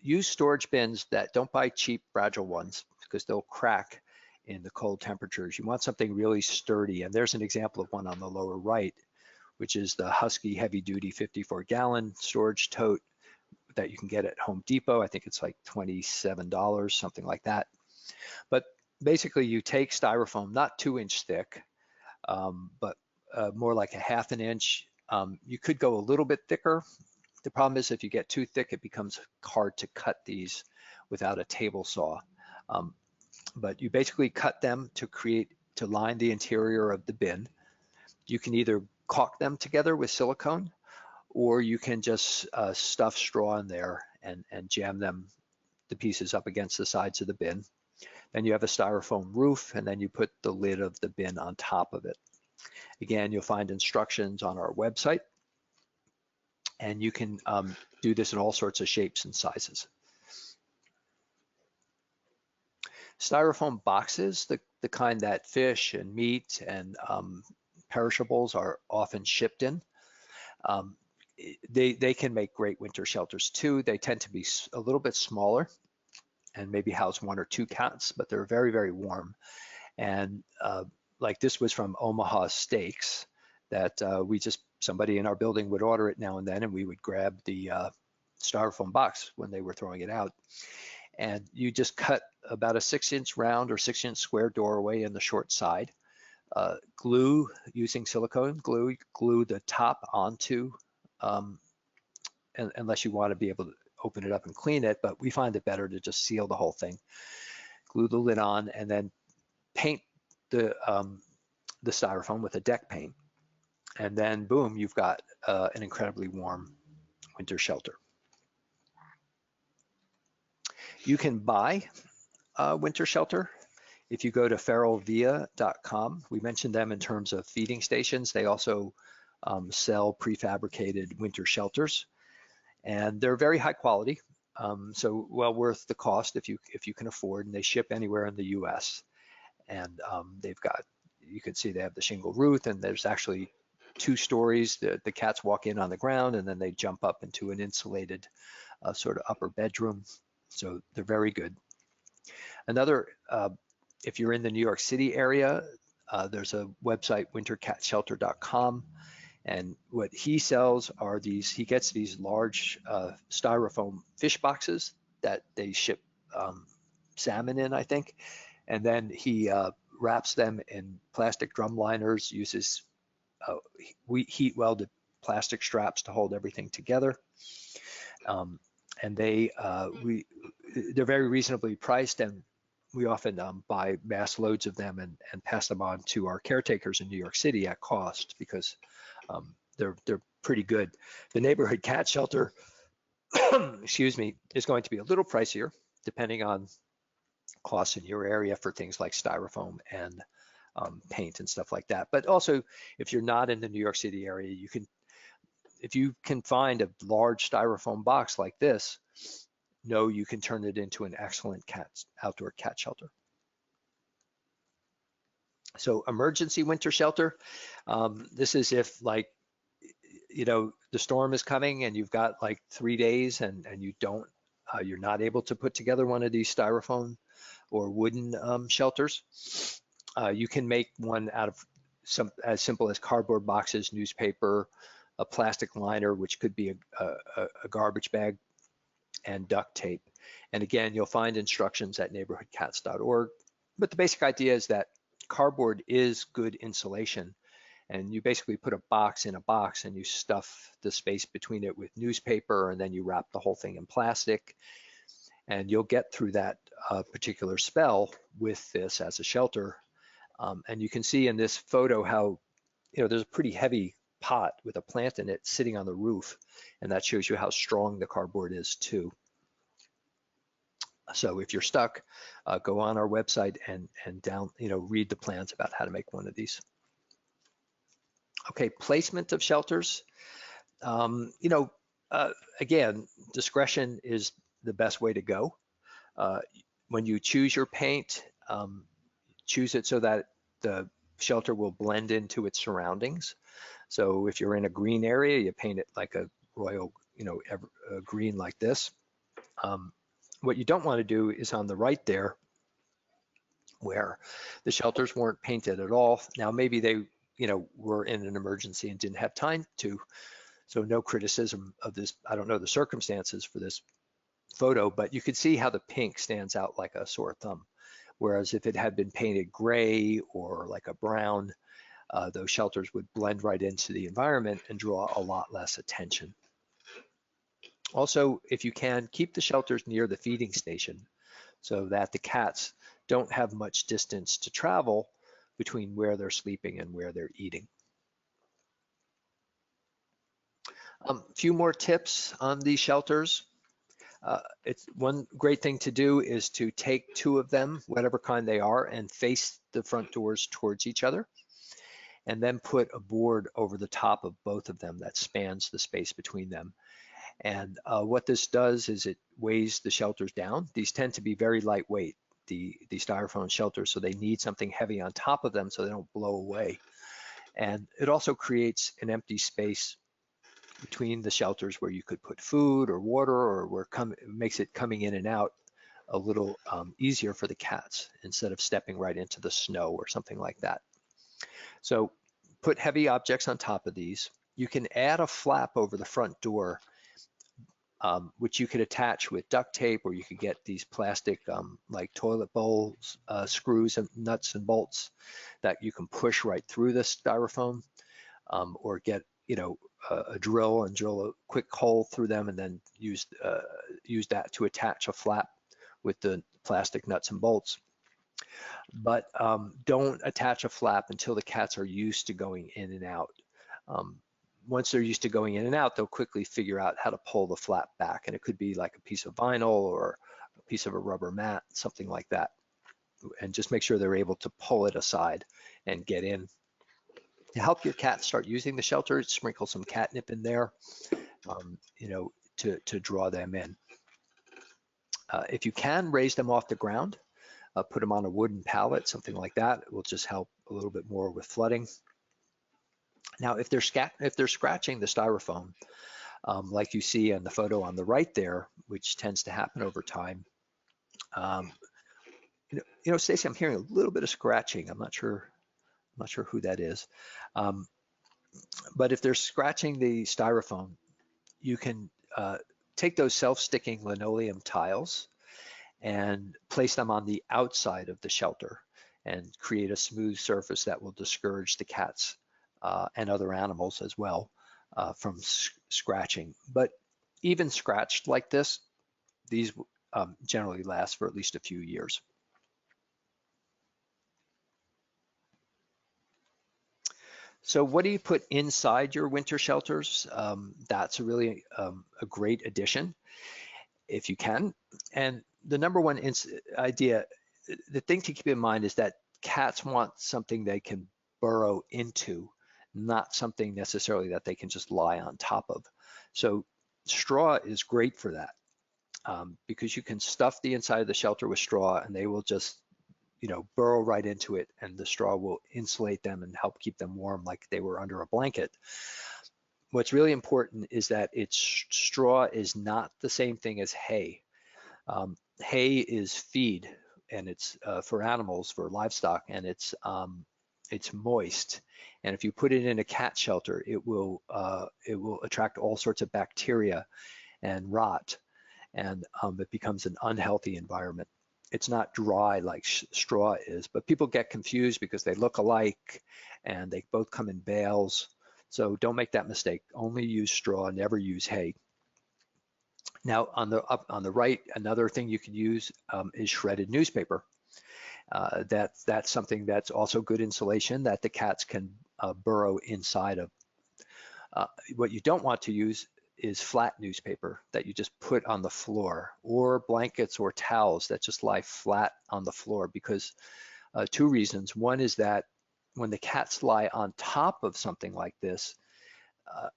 use storage bins that don't buy cheap, fragile ones, because they'll crack in the cold temperatures. You want something really sturdy, and there's an example of one on the lower right, which is the Husky heavy duty 54-gallon storage tote that you can get at Home Depot. I think it's like $27, something like that. But basically, you take styrofoam, not 2-inch thick, but more like a 1/2 inch. You could go a little bit thicker. The problem is if you get too thick, it becomes hard to cut these without a table saw. But you basically cut them to line the interior of the bin. You can either caulk them together with silicone, or you can just stuff straw in there and jam the pieces up against the sides of the bin. Then you have a styrofoam roof, and then you put the lid of the bin on top of it. Again, you'll find instructions on our website, and you can do this in all sorts of shapes and sizes. Styrofoam boxes, the kind that fish and meat and perishables are often shipped in. They can make great winter shelters too. They tend to be a little bit smaller and maybe house 1 or 2 cats, but they're very, very warm. And like this was from Omaha Steaks that somebody in our building would order it now and then, and we would grab the styrofoam box when they were throwing it out. And you just cut about a 6-inch round or 6-inch square doorway in the short side. Glue, using silicone glue the top onto, unless you want to be able to open it up and clean it, but we find it better to just seal the whole thing. Glue the lid on, and then paint the styrofoam with a deck paint. And then boom, you've got an incredibly warm winter shelter. You can buy a winter shelter. If you go to feralvia.com, we mentioned them in terms of feeding stations. They also sell prefabricated winter shelters, and they're very high quality, so well worth the cost if you can afford. And they ship anywhere in the U.S. And they've got, you can see they have the shingle roof, and there's actually 2 stories. The cats walk in on the ground, and then they jump up into an insulated sort of upper bedroom. So they're very good. Another, if you're in the New York City area, there's a website, wintercatshelter.com. And what he sells are he gets these large styrofoam fish boxes that they ship salmon in, I think. And then he wraps them in plastic drum liners, uses heat welded plastic straps to hold everything together. And they're very reasonably priced, and we often buy mass loads of them and pass them on to our caretakers in New York City at cost, because they're pretty good. The neighborhood cat shelter, excuse me, is going to be a little pricier depending on costs in your area for things like styrofoam and paint and stuff like that. But also, if you're not in the New York City area, you can, if you can find a large styrofoam box like this, know you can turn it into an excellent outdoor cat shelter. So emergency winter shelter, this is if, like, you know, the storm is coming and you've got like 3 days and you don't, you're not able to put together one of these styrofoam or wooden shelters. You can make one out of as simple as cardboard boxes, newspaper, a plastic liner, which could be a garbage bag, and duct tape. And again, you'll find instructions at neighborhoodcats.org. But the basic idea is that cardboard is good insulation, and you basically put a box in a box and you stuff the space between it with newspaper, and then you wrap the whole thing in plastic, and you'll get through that particular spell with this as a shelter. And you can see in this photo how, you know, there's a pretty heavy pot with a plant in it sitting on the roof, and that shows you how strong the cardboard is too. So if you're stuck, go on our website and read the plans about how to make one of these. Okay, placement of shelters. Again, discretion is the best way to go. When you choose your paint, choose it so that the shelter will blend into its surroundings. So if you're in a green area, you paint it like a royal, green like this. What you don't want to do is on the right there, where the shelters weren't painted at all. Now maybe they, were in an emergency and didn't have time to. So no criticism of this. I don't know the circumstances for this photo, but you could see how the pink stands out like a sore thumb. Whereas if it had been painted gray or like a brown, those shelters would blend right into the environment and draw a lot less attention. Also, if you can, keep the shelters near the feeding station so that the cats don't have much distance to travel between where they're sleeping and where they're eating. A few more tips on these shelters. It's one great thing to do is to take 2 of them, whatever kind they are, and face the front doors towards each other, and then put a board over the top of both of them that spans the space between them. And what this does is it weighs the shelters down. These tend to be very lightweight, the styrofoam shelters, so they need something heavy on top of them so they don't blow away. And it also creates an empty space between the shelters where you could put food or water, or where it makes it coming in and out a little easier for the cats instead of stepping right into the snow or something like that. So put heavy objects on top of these. You can add a flap over the front door, which you could attach with duct tape, or you could get these plastic like toilet bowls, screws and nuts and bolts that you can push right through the styrofoam, or get a drill and drill a quick hole through them, and then use that to attach a flap with the plastic nuts and bolts. But don't attach a flap until the cats are used to going in and out. Once they're used to going in and out, they'll quickly figure out how to pull the flap back, and it could be like a piece of vinyl or a piece of a rubber mat, something like that. And just make sure they're able to pull it aside and get in. To help your cats start using the shelter, sprinkle some catnip in there, to draw them in. If you can, raise them off the ground, put them on a wooden pallet, something like that. It will just help a little bit more with flooding. Now, if they're scratching the styrofoam, like you see in the photo on the right there, which tends to happen over time, Stacey, I'm hearing a little bit of scratching. I'm not sure who that is. But if they're scratching the styrofoam, you can take those self-sticking linoleum tiles and place them on the outside of the shelter and create a smooth surface that will discourage the cats and other animals as well from scratching. But even scratched like this, these generally last for at least a few years. So what do you put inside your winter shelters? That's really a great addition if you can. And the number one idea, the thing to keep in mind is that Cats want something they can burrow into, not something necessarily that they can just lie on top of. So straw is great for that, because you can stuff the inside of the shelter with straw and they will just, burrow right into it, and the straw will insulate them and help keep them warm like they were under a blanket. What's really important is that straw is not the same thing as hay. Hay is feed, and it's for animals, for livestock, and it's moist. And if you put it in a cat shelter, it will attract all sorts of bacteria and rot, and it becomes an unhealthy environment. It's not dry like straw is, but people get confused because they look alike and they both come in bales. So don't make that mistake. Only use straw, never use hay. Now on the right, another thing you could use is shredded newspaper. That's something that's also good insulation that the cats can burrow inside of. What you don't want to use is flat newspaper that you just put on the floor, or blankets or towels that just lie flat on the floor, because two reasons. One is that when the cats lie on top of something like this,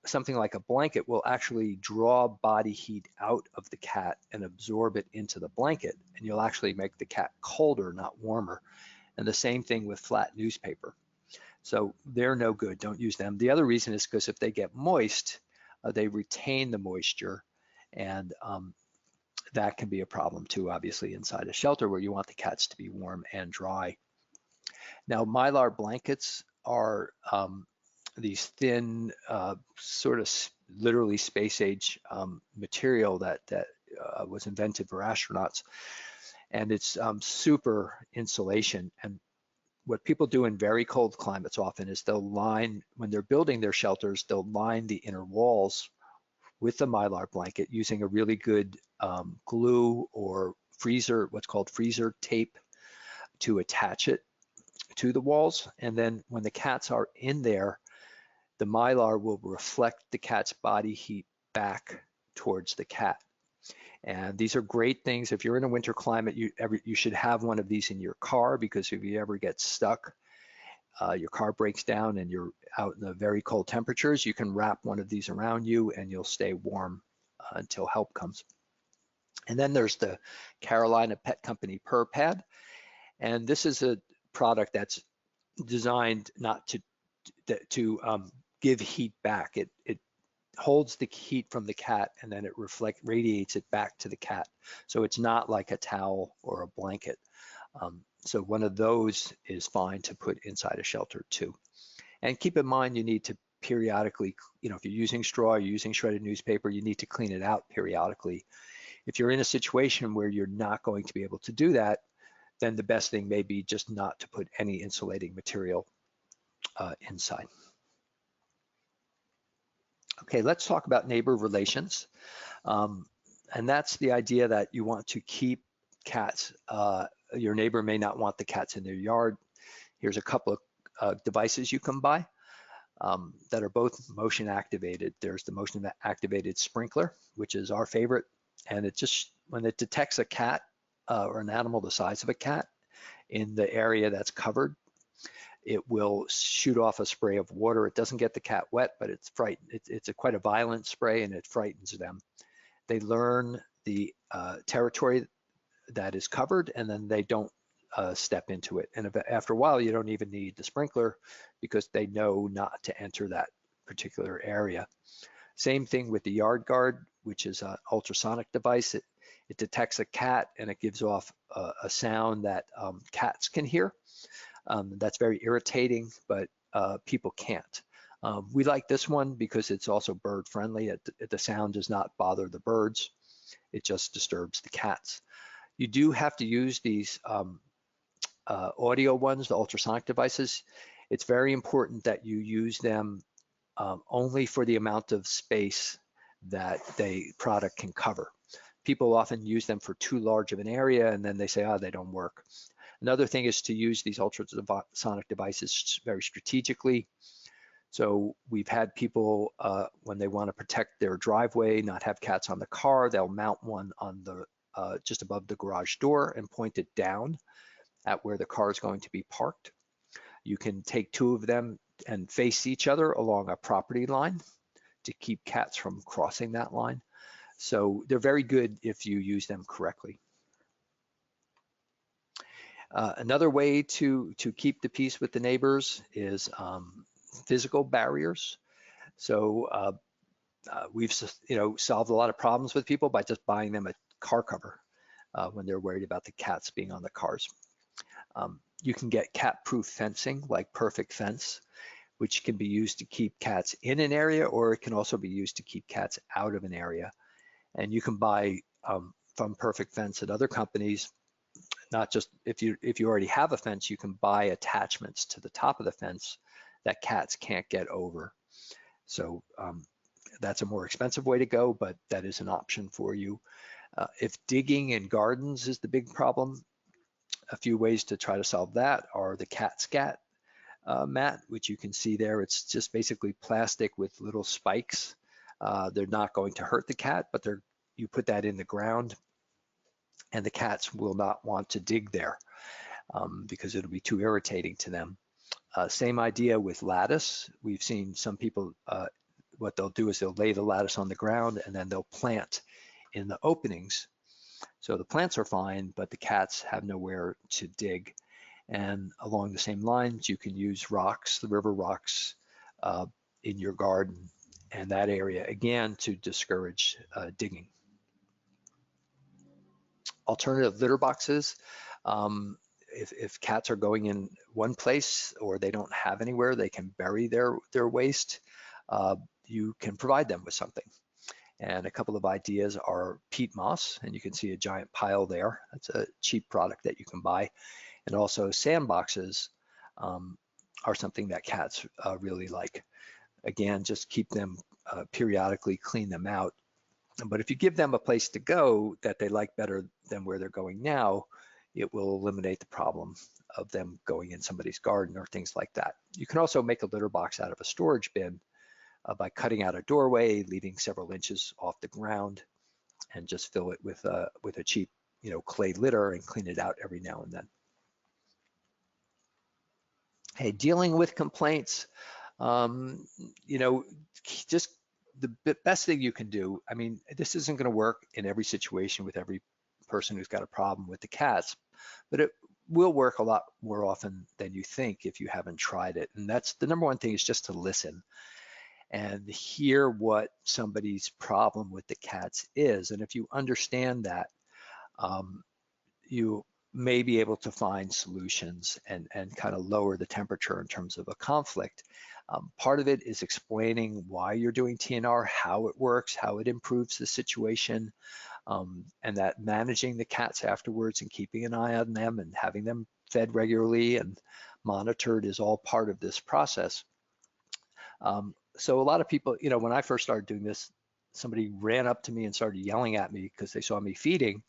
something like a blanket will actually draw body heat out of the cat and absorb it into the blanket, and you'll actually make the cat colder, not warmer. And the same thing with flat newspaper. So they're no good, don't use them. The other reason is because if they get moist, they retain the moisture, and that can be a problem too, obviously, inside a shelter where you want the cats to be warm and dry. Now, Mylar blankets are these thin, sort of literally space age material that was invented for astronauts, and it's super insulation. And what people do in very cold climates often is they'll line, when they're building their shelters, they'll line the inner walls with the Mylar blanket using a really good glue or what's called freezer tape, to attach it to the walls. And then when the cats are in there, the Mylar will reflect the cat's body heat back towards the cat. And these are great things. If you're in a winter climate, you should have one of these in your car, because if you ever get stuck, your car breaks down and you're out in the very cold temperatures, you can wrap one of these around you and you'll stay warm until help comes. And then there's the Carolina Pet Company Purr Pad. And this is a product that's designed not to give heat back. It holds the heat from the cat, and then it radiates it back to the cat. So it's not like a towel or a blanket. So one of those is fine to put inside a shelter too. And keep in mind, you need to periodically, if you're using straw, you're using shredded newspaper, you need to clean it out periodically. If you're in a situation where you're not going to be able to do that, then the best thing may be just not to put any insulating material inside. Okay, let's talk about neighbor relations. And that's the idea that you want to keep cats. Your neighbor may not want the cats in their yard. Here's a couple of devices you can buy that are both motion activated. There's the motion activated sprinkler, which is our favorite. And it just, when it detects a cat or an animal the size of a cat in the area that's covered, it will shoot off a spray of water. It doesn't get the cat wet, but it's frightened. It's quite a violent spray, and it frightens them. They learn the territory that is covered, and then they don't step into it. And after a while, you don't even need the sprinkler, because they know not to enter that particular area. Same thing with the Yard Guard, which is an ultrasonic device. It detects a cat, and it gives off a sound that cats can hear. That's very irritating, but people can't. We like this one because it's also bird friendly. The sound does not bother the birds. It just disturbs the cats. You do have to use these audio ones, the ultrasonic devices. It's very important that you use them only for the amount of space that the product can cover. People often use them for too large of an area, and then they say, oh, they don't work. Another thing is to use these ultrasonic devices very strategically. So we've had people, when they want to protect their driveway, not have cats on the car, they'll mount one on the just above the garage door and point it down at where the car is going to be parked. You can take 2 of them and face each other along a property line to keep cats from crossing that line. So they're very good if you use them correctly. Another way to keep the peace with the neighbors is physical barriers. So we've solved a lot of problems with people by just buying them a car cover when they're worried about the cats being on the cars. You can get cat-proof fencing like Perfect Fence, which can be used to keep cats in an area, or it can also be used to keep cats out of an area. And you can buy from Perfect Fence at other companies. Not just if you already have a fence, you can buy attachments to the top of the fence that cats can't get over. So that's a more expensive way to go, but that is an option for you. If digging in gardens is the big problem, a few ways to try to solve that are the cat scat mat, which you can see there. It's just basically plastic with little spikes. They're not going to hurt the cat, but you put that in the ground and the cats will not want to dig there because it'll be too irritating to them. Same idea with lattice. We've seen some people, what they'll do is they'll lay the lattice on the ground and then they'll plant in the openings. So the plants are fine, but the cats have nowhere to dig. And along the same lines, you can use rocks, the river rocks in your garden and that area, again, to discourage digging. Alternative litter boxes. If cats are going in one place or they don't have anywhere they can bury their waste, you can provide them with something. And a couple of ideas are peat moss, and you can see a giant pile there. That's a cheap product that you can buy. And also sandboxes are something that cats really like. Again, just keep them periodically, clean them out. But if you give them a place to go that they like better than where they're going now, it will eliminate the problem of them going in somebody's garden or things like that. You can also make a litter box out of a storage bin by cutting out a doorway, leaving several inches off the ground, and just fill it with a cheap, clay litter and clean it out every now and then. Hey, dealing with complaints, just the best thing you can do, I mean, this isn't going to work in every situation with every person who's got a problem with the cats, but it will work a lot more often than you think if you haven't tried it. And that's the number one thing, is just to listen and hear what somebody's problem with the cats is. And if you understand that, you may be able to find solutions and kind of lower the temperature in terms of a conflict. Part of it is explaining why you're doing TNR, how it works, how it improves the situation, and that managing the cats afterwards and keeping an eye on them and having them fed regularly and monitored is all part of this process. So a lot of people, when I first started doing this, somebody ran up to me and started yelling at me because they saw me feeding.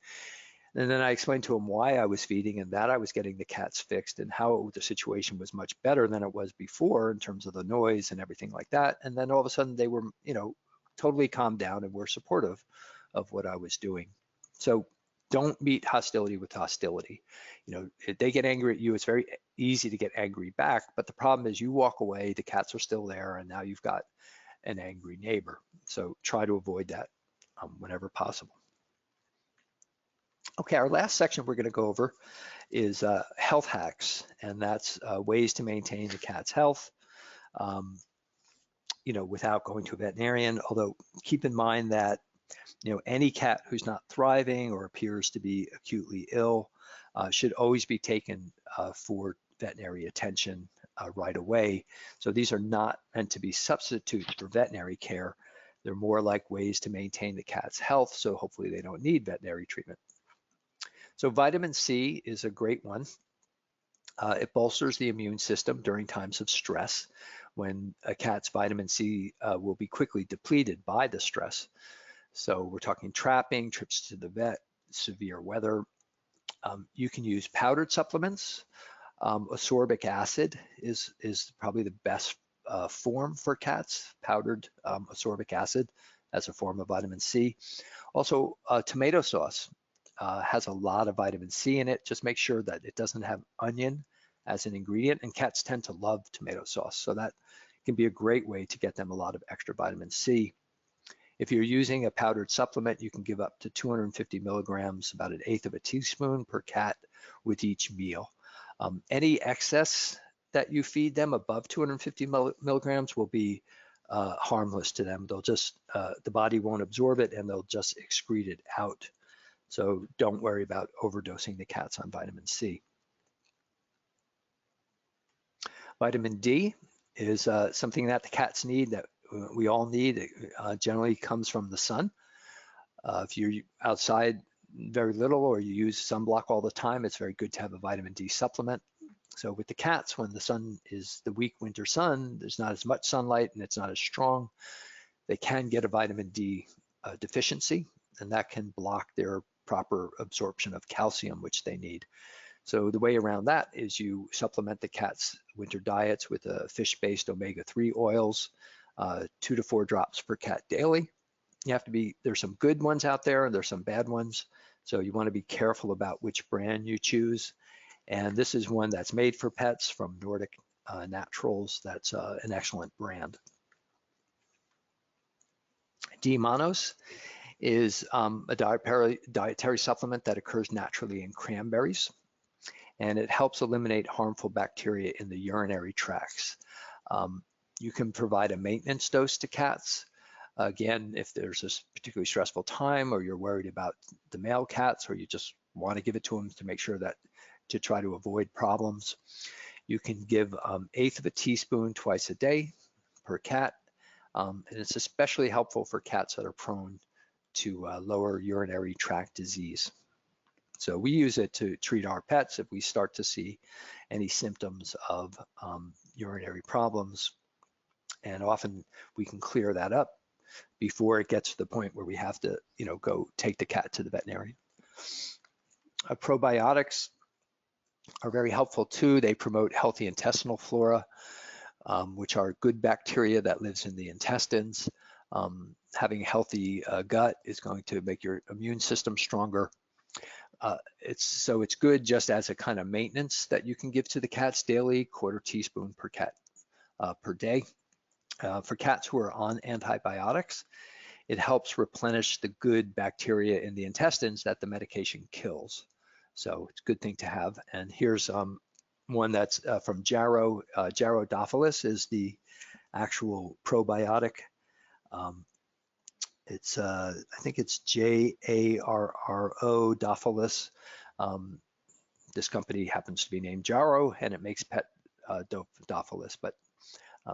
And then I explained to them why I was feeding and that I was getting the cats fixed and how the situation was much better than it was before in terms of the noise and everything like that. And then all of a sudden they were, totally calmed down and were supportive of what I was doing. So don't meet hostility with hostility. If they get angry at you, it's very easy to get angry back. But the problem is you walk away, the cats are still there, and now you've got an angry neighbor. So try to avoid that whenever possible. Okay, our last section we're going to go over is health hacks, and that's ways to maintain the cat's health, without going to a veterinarian. Although keep in mind that any cat who's not thriving or appears to be acutely ill should always be taken for veterinary attention right away. So these are not meant to be substitutes for veterinary care. They're more like ways to maintain the cat's health, so hopefully they don't need veterinary treatment. So vitamin C is a great one. It bolsters the immune system during times of stress, when a cat's vitamin C will be quickly depleted by the stress. So we're talking trapping, trips to the vet, severe weather. You can use powdered supplements. Ascorbic acid is probably the best form for cats, powdered ascorbic acid as a form of vitamin C. Also, tomato sauce has a lot of vitamin C in it. Just make sure that it doesn't have onion as an ingredient, and cats tend to love tomato sauce, so that can be a great way to get them a lot of extra vitamin C. If you're using a powdered supplement, you can give up to 250 milligrams, about 1/8 of a teaspoon per cat with each meal. Any excess that you feed them above 250 milligrams will be harmless to them. They'll just, the body won't absorb it and they'll just excrete it out. So don't worry about overdosing the cats on vitamin C. Vitamin D is something that the cats need, that we all need. It generally comes from the sun. If you're outside very little or you use sunblock all the time, it's very good to have a vitamin D supplement. So with the cats, when the sun is the weak winter sun, there's not as much sunlight and it's not as strong, they can get a vitamin D deficiency, and that can block their proper absorption of calcium, which they need. So the way around that is you supplement the cat's winter diets with fish-based omega-3 oils, 2 to 4 drops per cat daily. You have to be, there's some good ones out there and there's some bad ones. So you want to be careful about which brand you choose. And this is one that's made for pets from Nordic Naturals. That's an excellent brand. D-mannose is a dietary supplement that occurs naturally in cranberries, and it helps eliminate harmful bacteria in the urinary tracts. You can provide a maintenance dose to cats. Again, if there's a particularly stressful time or you're worried about the male cats, or you just want to give it to them to make sure that, to try to avoid problems, you can give 1/8 of a teaspoon twice a day per cat. And it's especially helpful for cats that are prone to lower urinary tract disease. So we use it to treat our pets if we start to see any symptoms of urinary problems. And often we can clear that up before it gets to the point where we have to, go take the cat to the veterinarian. Probiotics are very helpful too. They promote healthy intestinal flora, which are good bacteria that lives in the intestines. Having a healthy gut is going to make your immune system stronger. It's good just as a kind of maintenance that you can give to the cats daily, 1/4 teaspoon per cat per day. For cats who are on antibiotics, it helps replenish the good bacteria in the intestines that the medication kills. So it's a good thing to have. And here's one that's from Jarrow. Jarrow is the actual probiotic. It's I think it's Jarro Dophilus. This company happens to be named Jarrow, and it makes pet Dophilus, but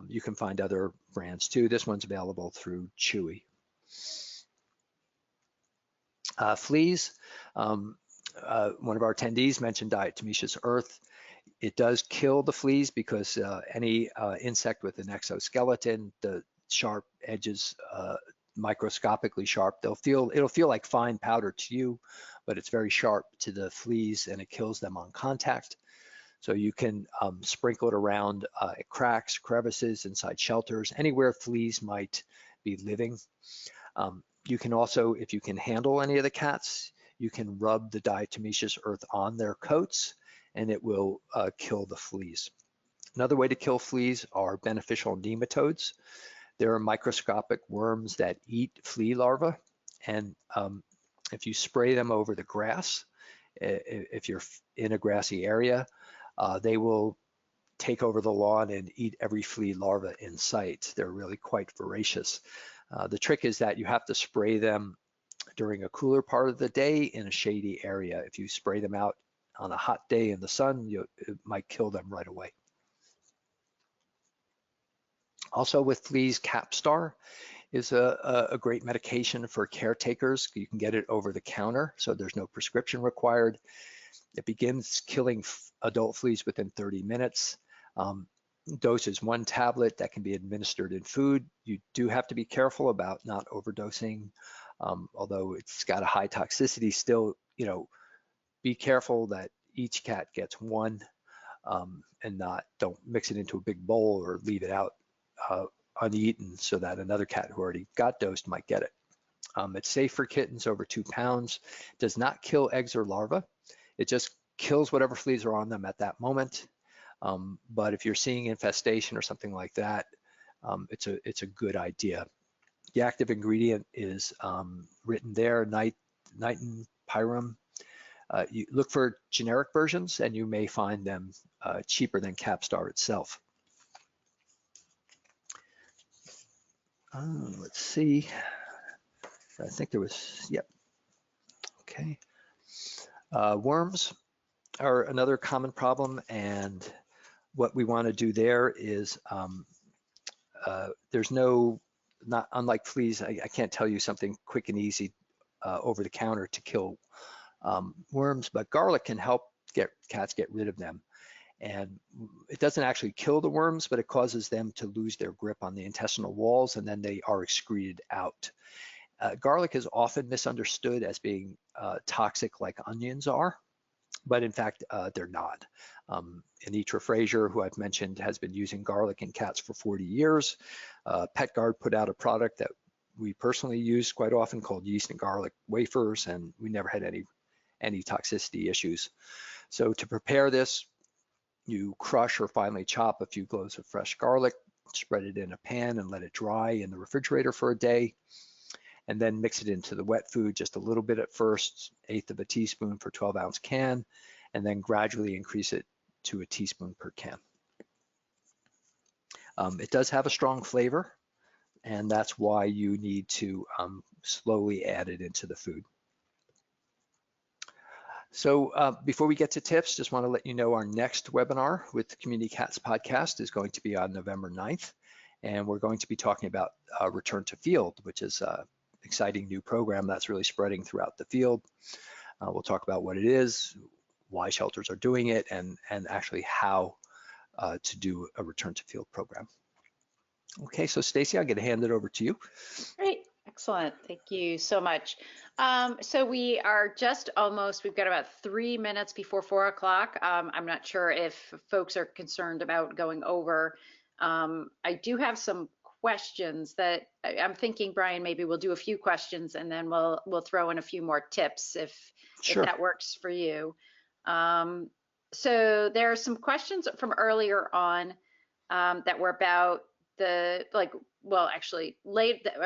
you can find other brands too. This one's available through Chewy. Fleas. One of our attendees mentioned diatomaceous earth. It does kill the fleas because any insect with an exoskeleton, the sharp edges, microscopically sharp, it'll feel like fine powder to you, but it's very sharp to the fleas and it kills them on contact. So you can sprinkle it around cracks, crevices, inside shelters, anywhere fleas might be living. You can also, if you can handle any of the cats, you can rub the diatomaceous earth on their coats and it will kill the fleas. Another way to kill fleas are beneficial nematodes. There are microscopic worms that eat flea larvae, and if you spray them over the grass, if you're in a grassy area, they will take over the lawn and eat every flea larva in sight. They're really quite voracious. The trick is that you have to spray them during a cooler part of the day in a shady area. If you spray them out on a hot day in the sun, it might kill them right away. Also with fleas, Capstar is a great medication for caretakers. You can get it over the counter, so there's no prescription required. It begins killing adult fleas within 30 minutes. Dose is 1 tablet that can be administered in food. You do have to be careful about not overdosing. Although it's got a high toxicity, still, be careful that each cat gets 1 and don't mix it into a big bowl or leave it out uneaten so that another cat who already got dosed might get it. It's safe for kittens over 2 pounds, does not kill eggs or larvae. It just kills whatever fleas are on them at that moment. But if you're seeing infestation or something like that, it's a good idea. The active ingredient is written there, nitin pyrum. You look for generic versions and you may find them cheaper than Capstar itself. Let's see. I think there was, yep. Okay. Worms are another common problem, and what we want to do there is there's not unlike fleas, I can't tell you something quick and easy over the counter to kill worms, but garlic can help cats get rid of them. And it doesn't actually kill the worms, but it causes them to lose their grip on the intestinal walls, and then they are excreted out. Garlic is often misunderstood as being toxic like onions are, but in fact, they're not. Anitra Fraser, who I've mentioned, has been using garlic in cats for 40 years. PetGuard put out a product that we personally use quite often called yeast and garlic wafers, and we never had any toxicity issues. So to prepare this, you crush or finely chop a few cloves of fresh garlic, spread it in a pan and let it dry in the refrigerator for a day, and then mix it into the wet food just a little bit at first, 1/8 of a teaspoon per 12-ounce can, and then gradually increase it to a teaspoon per can. It does have a strong flavor, and that's why you need to slowly add it into the food. So before we get to tips, just want to let you know our next webinar with the Community Cats podcast is going to be on November 9th, and we're going to be talking about Return to Field, which is an exciting new program that's really spreading throughout the field. We'll talk about what it is, why shelters are doing it, and actually how to do a Return to Field program. Okay, so Stacy, I'm going to hand it over to you. Great. Excellent. Thank you so much. So we are just almost, we've got about 3 minutes before 4 o'clock. I'm not sure if folks are concerned about going over. I do have some questions that I'm thinking, Brian, maybe we'll do a few questions and then we'll throw in a few more tips if that works for you. So there are some questions from earlier on that were about I've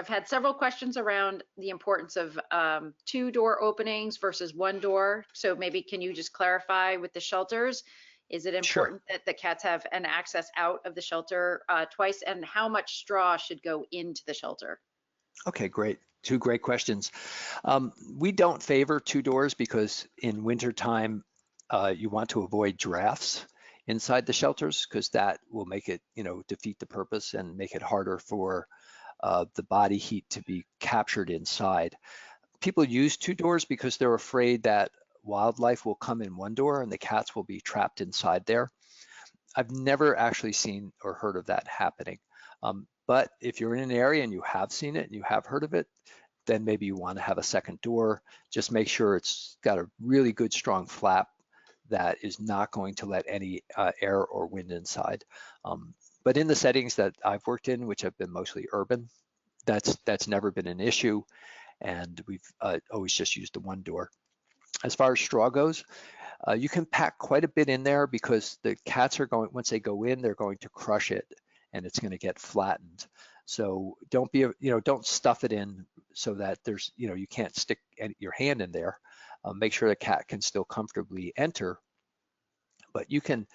had several questions around the importance of 2-door openings versus 1 door. So maybe can you just clarify with the shelters? Is it important that the cats have an access out of the shelter twice, and how much straw should go into the shelter? Okay, great. 2 great questions. We don't favor 2 doors because in wintertime, you want to avoid drafts inside the shelters, because that will make it, defeat the purpose and make it harder for the body heat to be captured inside. People use 2 doors because they're afraid that wildlife will come in 1 door and the cats will be trapped inside there. I've never actually seen or heard of that happening. But if you're in an area and you have seen it and you have heard of it, then maybe you want to have a 2nd door. Just make sure it's got a really good strong flap that is not going to let any air or wind inside. But in the settings that I've worked in, which have been mostly urban, that's never been an issue, and we've always just used the 1 door. As far as straw goes, you can pack quite a bit in there because the cats are going, once they go in, they're going to crush it and it's going to get flattened. So don't stuff it in so that there's, you can't stick your hand in there. Make sure the cat can still comfortably enter, but you can,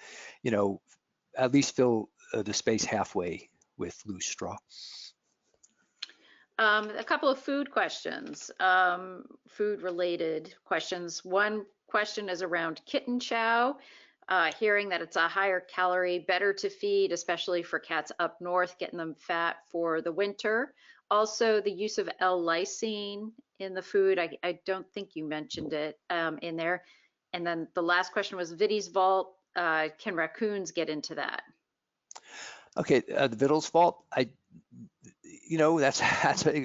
at least fill the space halfway with loose straw. A couple of food questions, food-related questions. One question is around kitten chow, hearing that it's a higher calorie, better to feed, especially for cats up north, getting them fat for the winter. Also, the use of L-lysine in the food. I don't think you mentioned it in there. And then the last question was Vitti's Vault. Can raccoons get into that? Okay, the Vitti's Vault.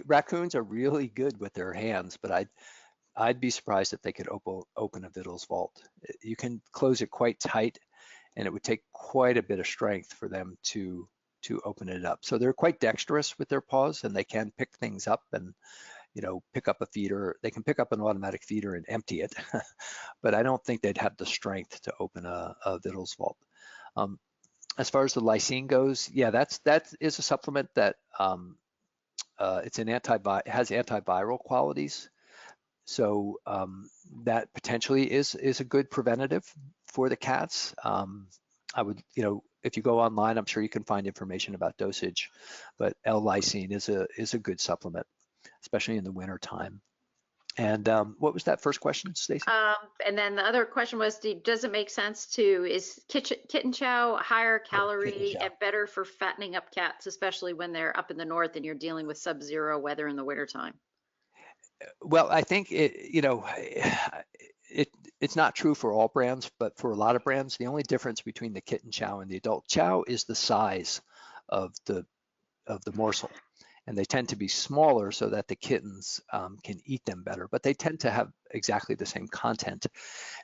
Raccoons are really good with their hands, but I'd be surprised if they could open a Vitti's Vault. You can close it quite tight, and it would take quite a bit of strength for them to open it up. So they're quite dexterous with their paws, and they can pick things up and pick up a feeder. They can pick up an automatic feeder and empty it, but I don't think they'd have the strength to open a victuals vault. As far as the lysine goes, yeah, that is a supplement that it's an it has antiviral qualities. So that potentially is a good preventative for the cats. I would, if you go online, I'm sure you can find information about dosage, but L-lysine is a good supplement, especially in the winter time. And what was that first question, Stacy? And then the other question was, does it make sense is kitten chow higher calorie and better for fattening up cats, especially when they're up in the north and you're dealing with sub-zero weather in the wintertime? Well, I think it's not true for all brands, but for a lot of brands, the only difference between the kitten chow and the adult chow is the size of the morsel. And they tend to be smaller so that the kittens can eat them better, but they tend to have exactly the same content.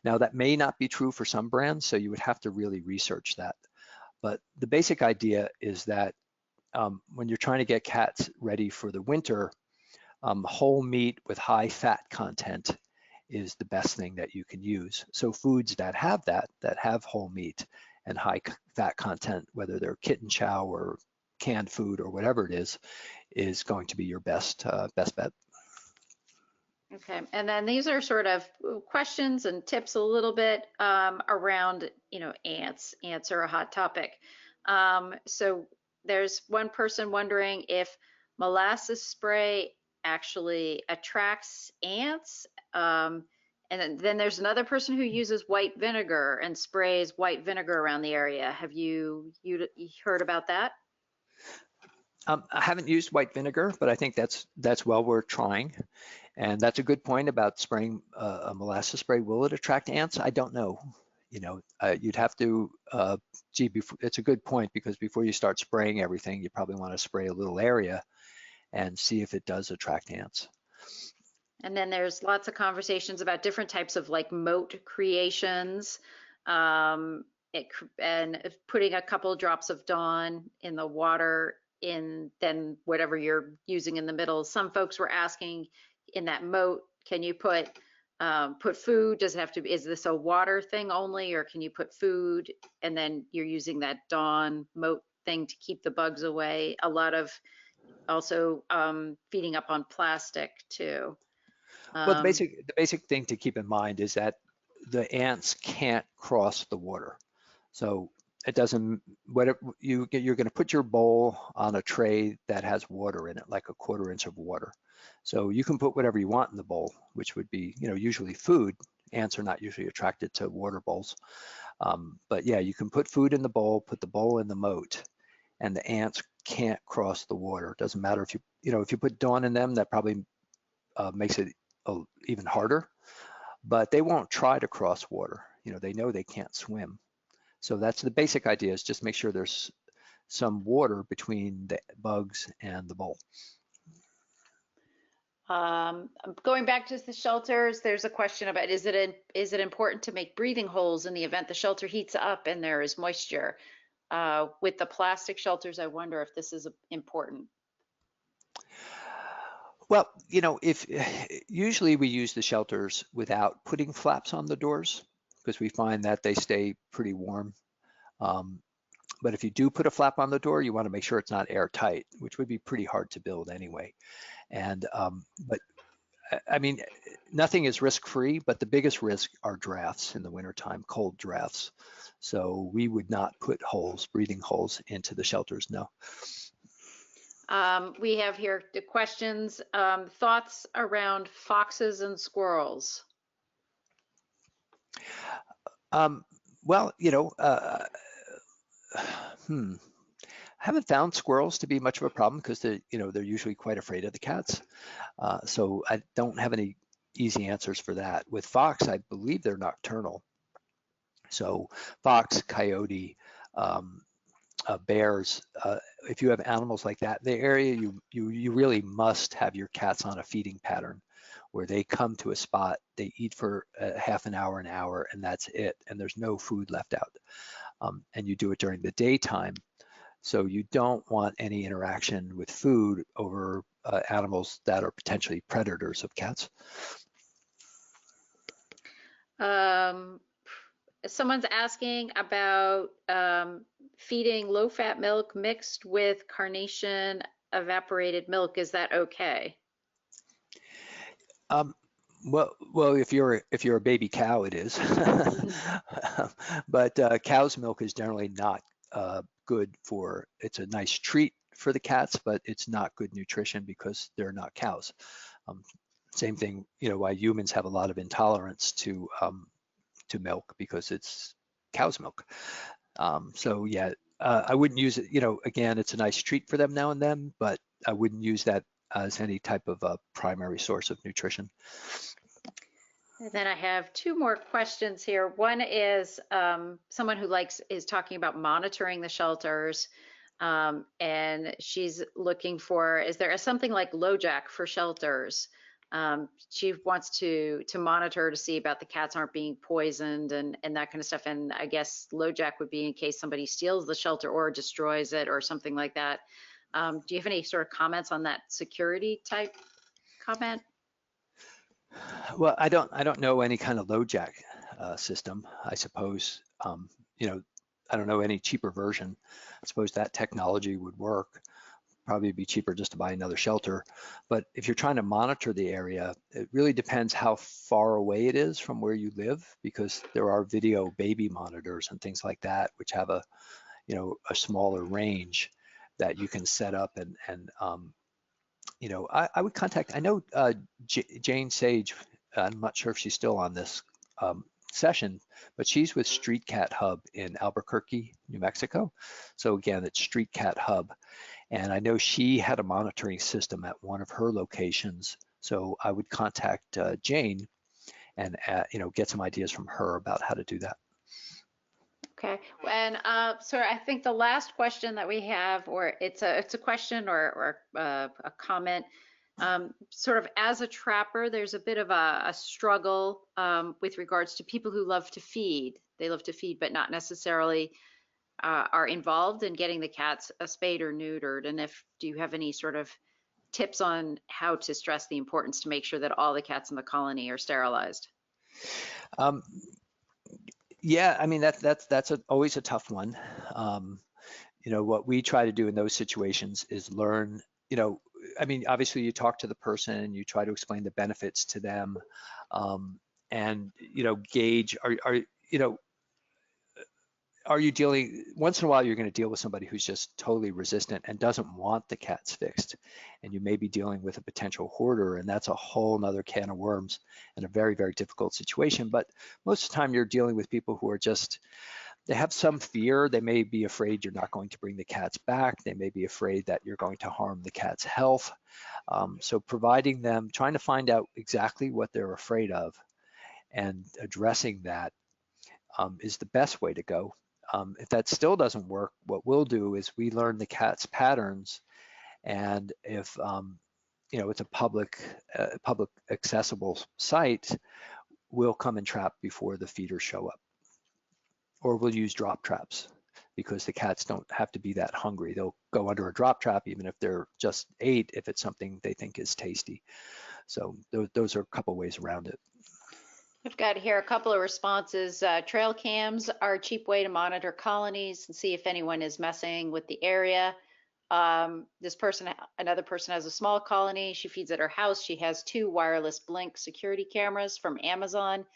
Now, that may not be true for some brands, so you would have to really research that. But the basic idea is that when you're trying to get cats ready for the winter, whole meat with high fat content is the best thing that you can use. So foods that have whole meat and high fat content, whether they're kitten chow or canned food or whatever it is going to be your best bet. Okay, and then these are sort of questions and tips a little bit around, ants. Ants are a hot topic. So there's one person wondering if molasses spray actually attracts ants. And then there's another person who uses white vinegar and sprays white vinegar around the area. Have you heard about that? I haven't used white vinegar, but I think that's well worth trying. And that's a good point about spraying a molasses spray. Will it attract ants? I don't know. You'd have to, it's a good point, because before you start spraying everything, you probably want to spray a little area and see if it does attract ants. And then there's lots of conversations about different types of moat creations, and putting a couple drops of Dawn in the water then whatever you're using in the middle. Some folks were asking, in that moat, can you put food? Does it have to be, is this a water thing only, or can you put food and then you're using that Dawn moat thing to keep the bugs away? A lot of also feeding up on plastic too. Well, the basic thing to keep in mind is that the ants can't cross the water. So it doesn't, you're going to put your bowl on a tray that has water in it, like a 1/4 inch of water. So you can put whatever you want in the bowl, which would be, usually food. Ants are not usually attracted to water bowls. But yeah, you can put food in the bowl, put the bowl in the moat, and the ants can't cross the water. It doesn't matter if you put Dawn in them, that probably makes it even harder, but they won't try to cross water. They know they can't swim. So that's the basic idea, is just make sure there's some water between the bugs and the bowl. Going back to the shelters, there's a question about, is it important to make breathing holes in the event the shelter heats up and there is moisture? With the plastic shelters, I wonder if this is important. Well, if usually we use the shelters without putting flaps on the doors, because we find that they stay pretty warm. But if you do put a flap on the door, you want to make sure it's not airtight, which would be pretty hard to build anyway. And but I mean, nothing is risk-free, but the biggest risk are drafts in the wintertime, cold drafts. So we would not put breathing holes into the shelters, no. We have here the questions, thoughts around foxes and squirrels. Well, I haven't found squirrels to be much of a problem, because they're usually quite afraid of the cats. So I don't have any easy answers for that. With fox, I believe they're nocturnal. So fox, coyote, bears, if you have animals like that in the area, you really must have your cats on a feeding pattern where they come to a spot, they eat for half an hour, and that's it. And there's no food left out. And you do it during the daytime. So you don't want any interaction with food over animals that are potentially predators of cats. Someone's asking about feeding low-fat milk mixed with carnation evaporated milk. Is that okay? Well, if you're a baby cow, it is. But cow's milk is generally not good for. It's a nice treat for the cats, but it's not good nutrition because they're not cows. Same thing, why humans have a lot of intolerance to milk because it's cow's milk. So yeah, I wouldn't use it. Again, it's a nice treat for them now and then, but I wouldn't use that as any type of a primary source of nutrition. And then I have two more questions here. One is someone who is talking about monitoring the shelters, and she's looking for, is there something like LoJack for shelters? She wants to monitor to see about the cats aren't being poisoned and that kind of stuff. And I guess LoJack would be in case somebody steals the shelter or destroys it or something like that. Do you have any sort of comments on that security type comment? Well, I don't know any kind of LoJack system. I suppose, I don't know any cheaper version. I suppose that technology would work. Probably be cheaper just to buy another shelter. But if you're trying to monitor the area, it really depends how far away it is from where you live, because there are video baby monitors and things like that, which have a smaller range that you can set up and I would contact, I know Jane Sage, I'm not sure if she's still on this session, but she's with Street Cat Hub in Albuquerque, New Mexico. So again, it's Street Cat Hub. And I know she had a monitoring system at one of her locations. So I would contact Jane and get some ideas from her about how to do that. Okay, and so I think the last question that we have, or it's a question or a comment, sort of as a trapper, there's a bit of a struggle with regards to people who love to feed. They love to feed, but not necessarily are involved in getting the cats spayed or neutered. And do you have any sort of tips on how to stress the importance to make sure that all the cats in the colony are sterilized? Yeah, I mean, that's always a tough one. What we try to do in those situations is learn, I mean, obviously you talk to the person and you try to explain the benefits to them, and, gauge, are you dealing, once in a while you're going to deal with somebody who's just totally resistant and doesn't want the cats fixed, and you may be dealing with a potential hoarder, and that's a whole nother can of worms and a very, very difficult situation. But most of the time you're dealing with people who are just, they have some fear. They may be afraid you're not going to bring the cats back. They may be afraid that you're going to harm the cat's health. So providing them, trying to find out exactly what they're afraid of and addressing that is the best way to go. If that still doesn't work, what we'll do is we learn the cat's patterns, and if it's a public accessible site, we'll come and trap before the feeders show up, or we'll use drop traps because the cats don't have to be that hungry. They'll go under a drop trap even if they're just ate, if it's something they think is tasty. So those are a couple ways around it. I've got here a couple of responses. Trail cams are a cheap way to monitor colonies and see if anyone is messing with the area. Another person has a small colony. She feeds at her house. She has 2 wireless Blink security cameras from Amazon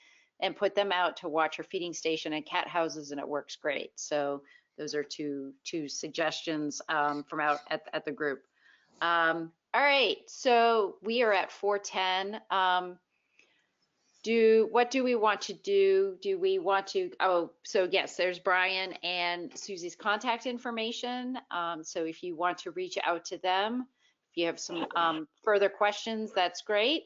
and put them out to watch her feeding station and cat houses, and it works great. So those are two suggestions from out at the group. All right, so we are at 4:10. What do we want to do? Do we want to, so yes, there's Brian and Susie's contact information. So if you want to reach out to them, if you have some further questions, that's great.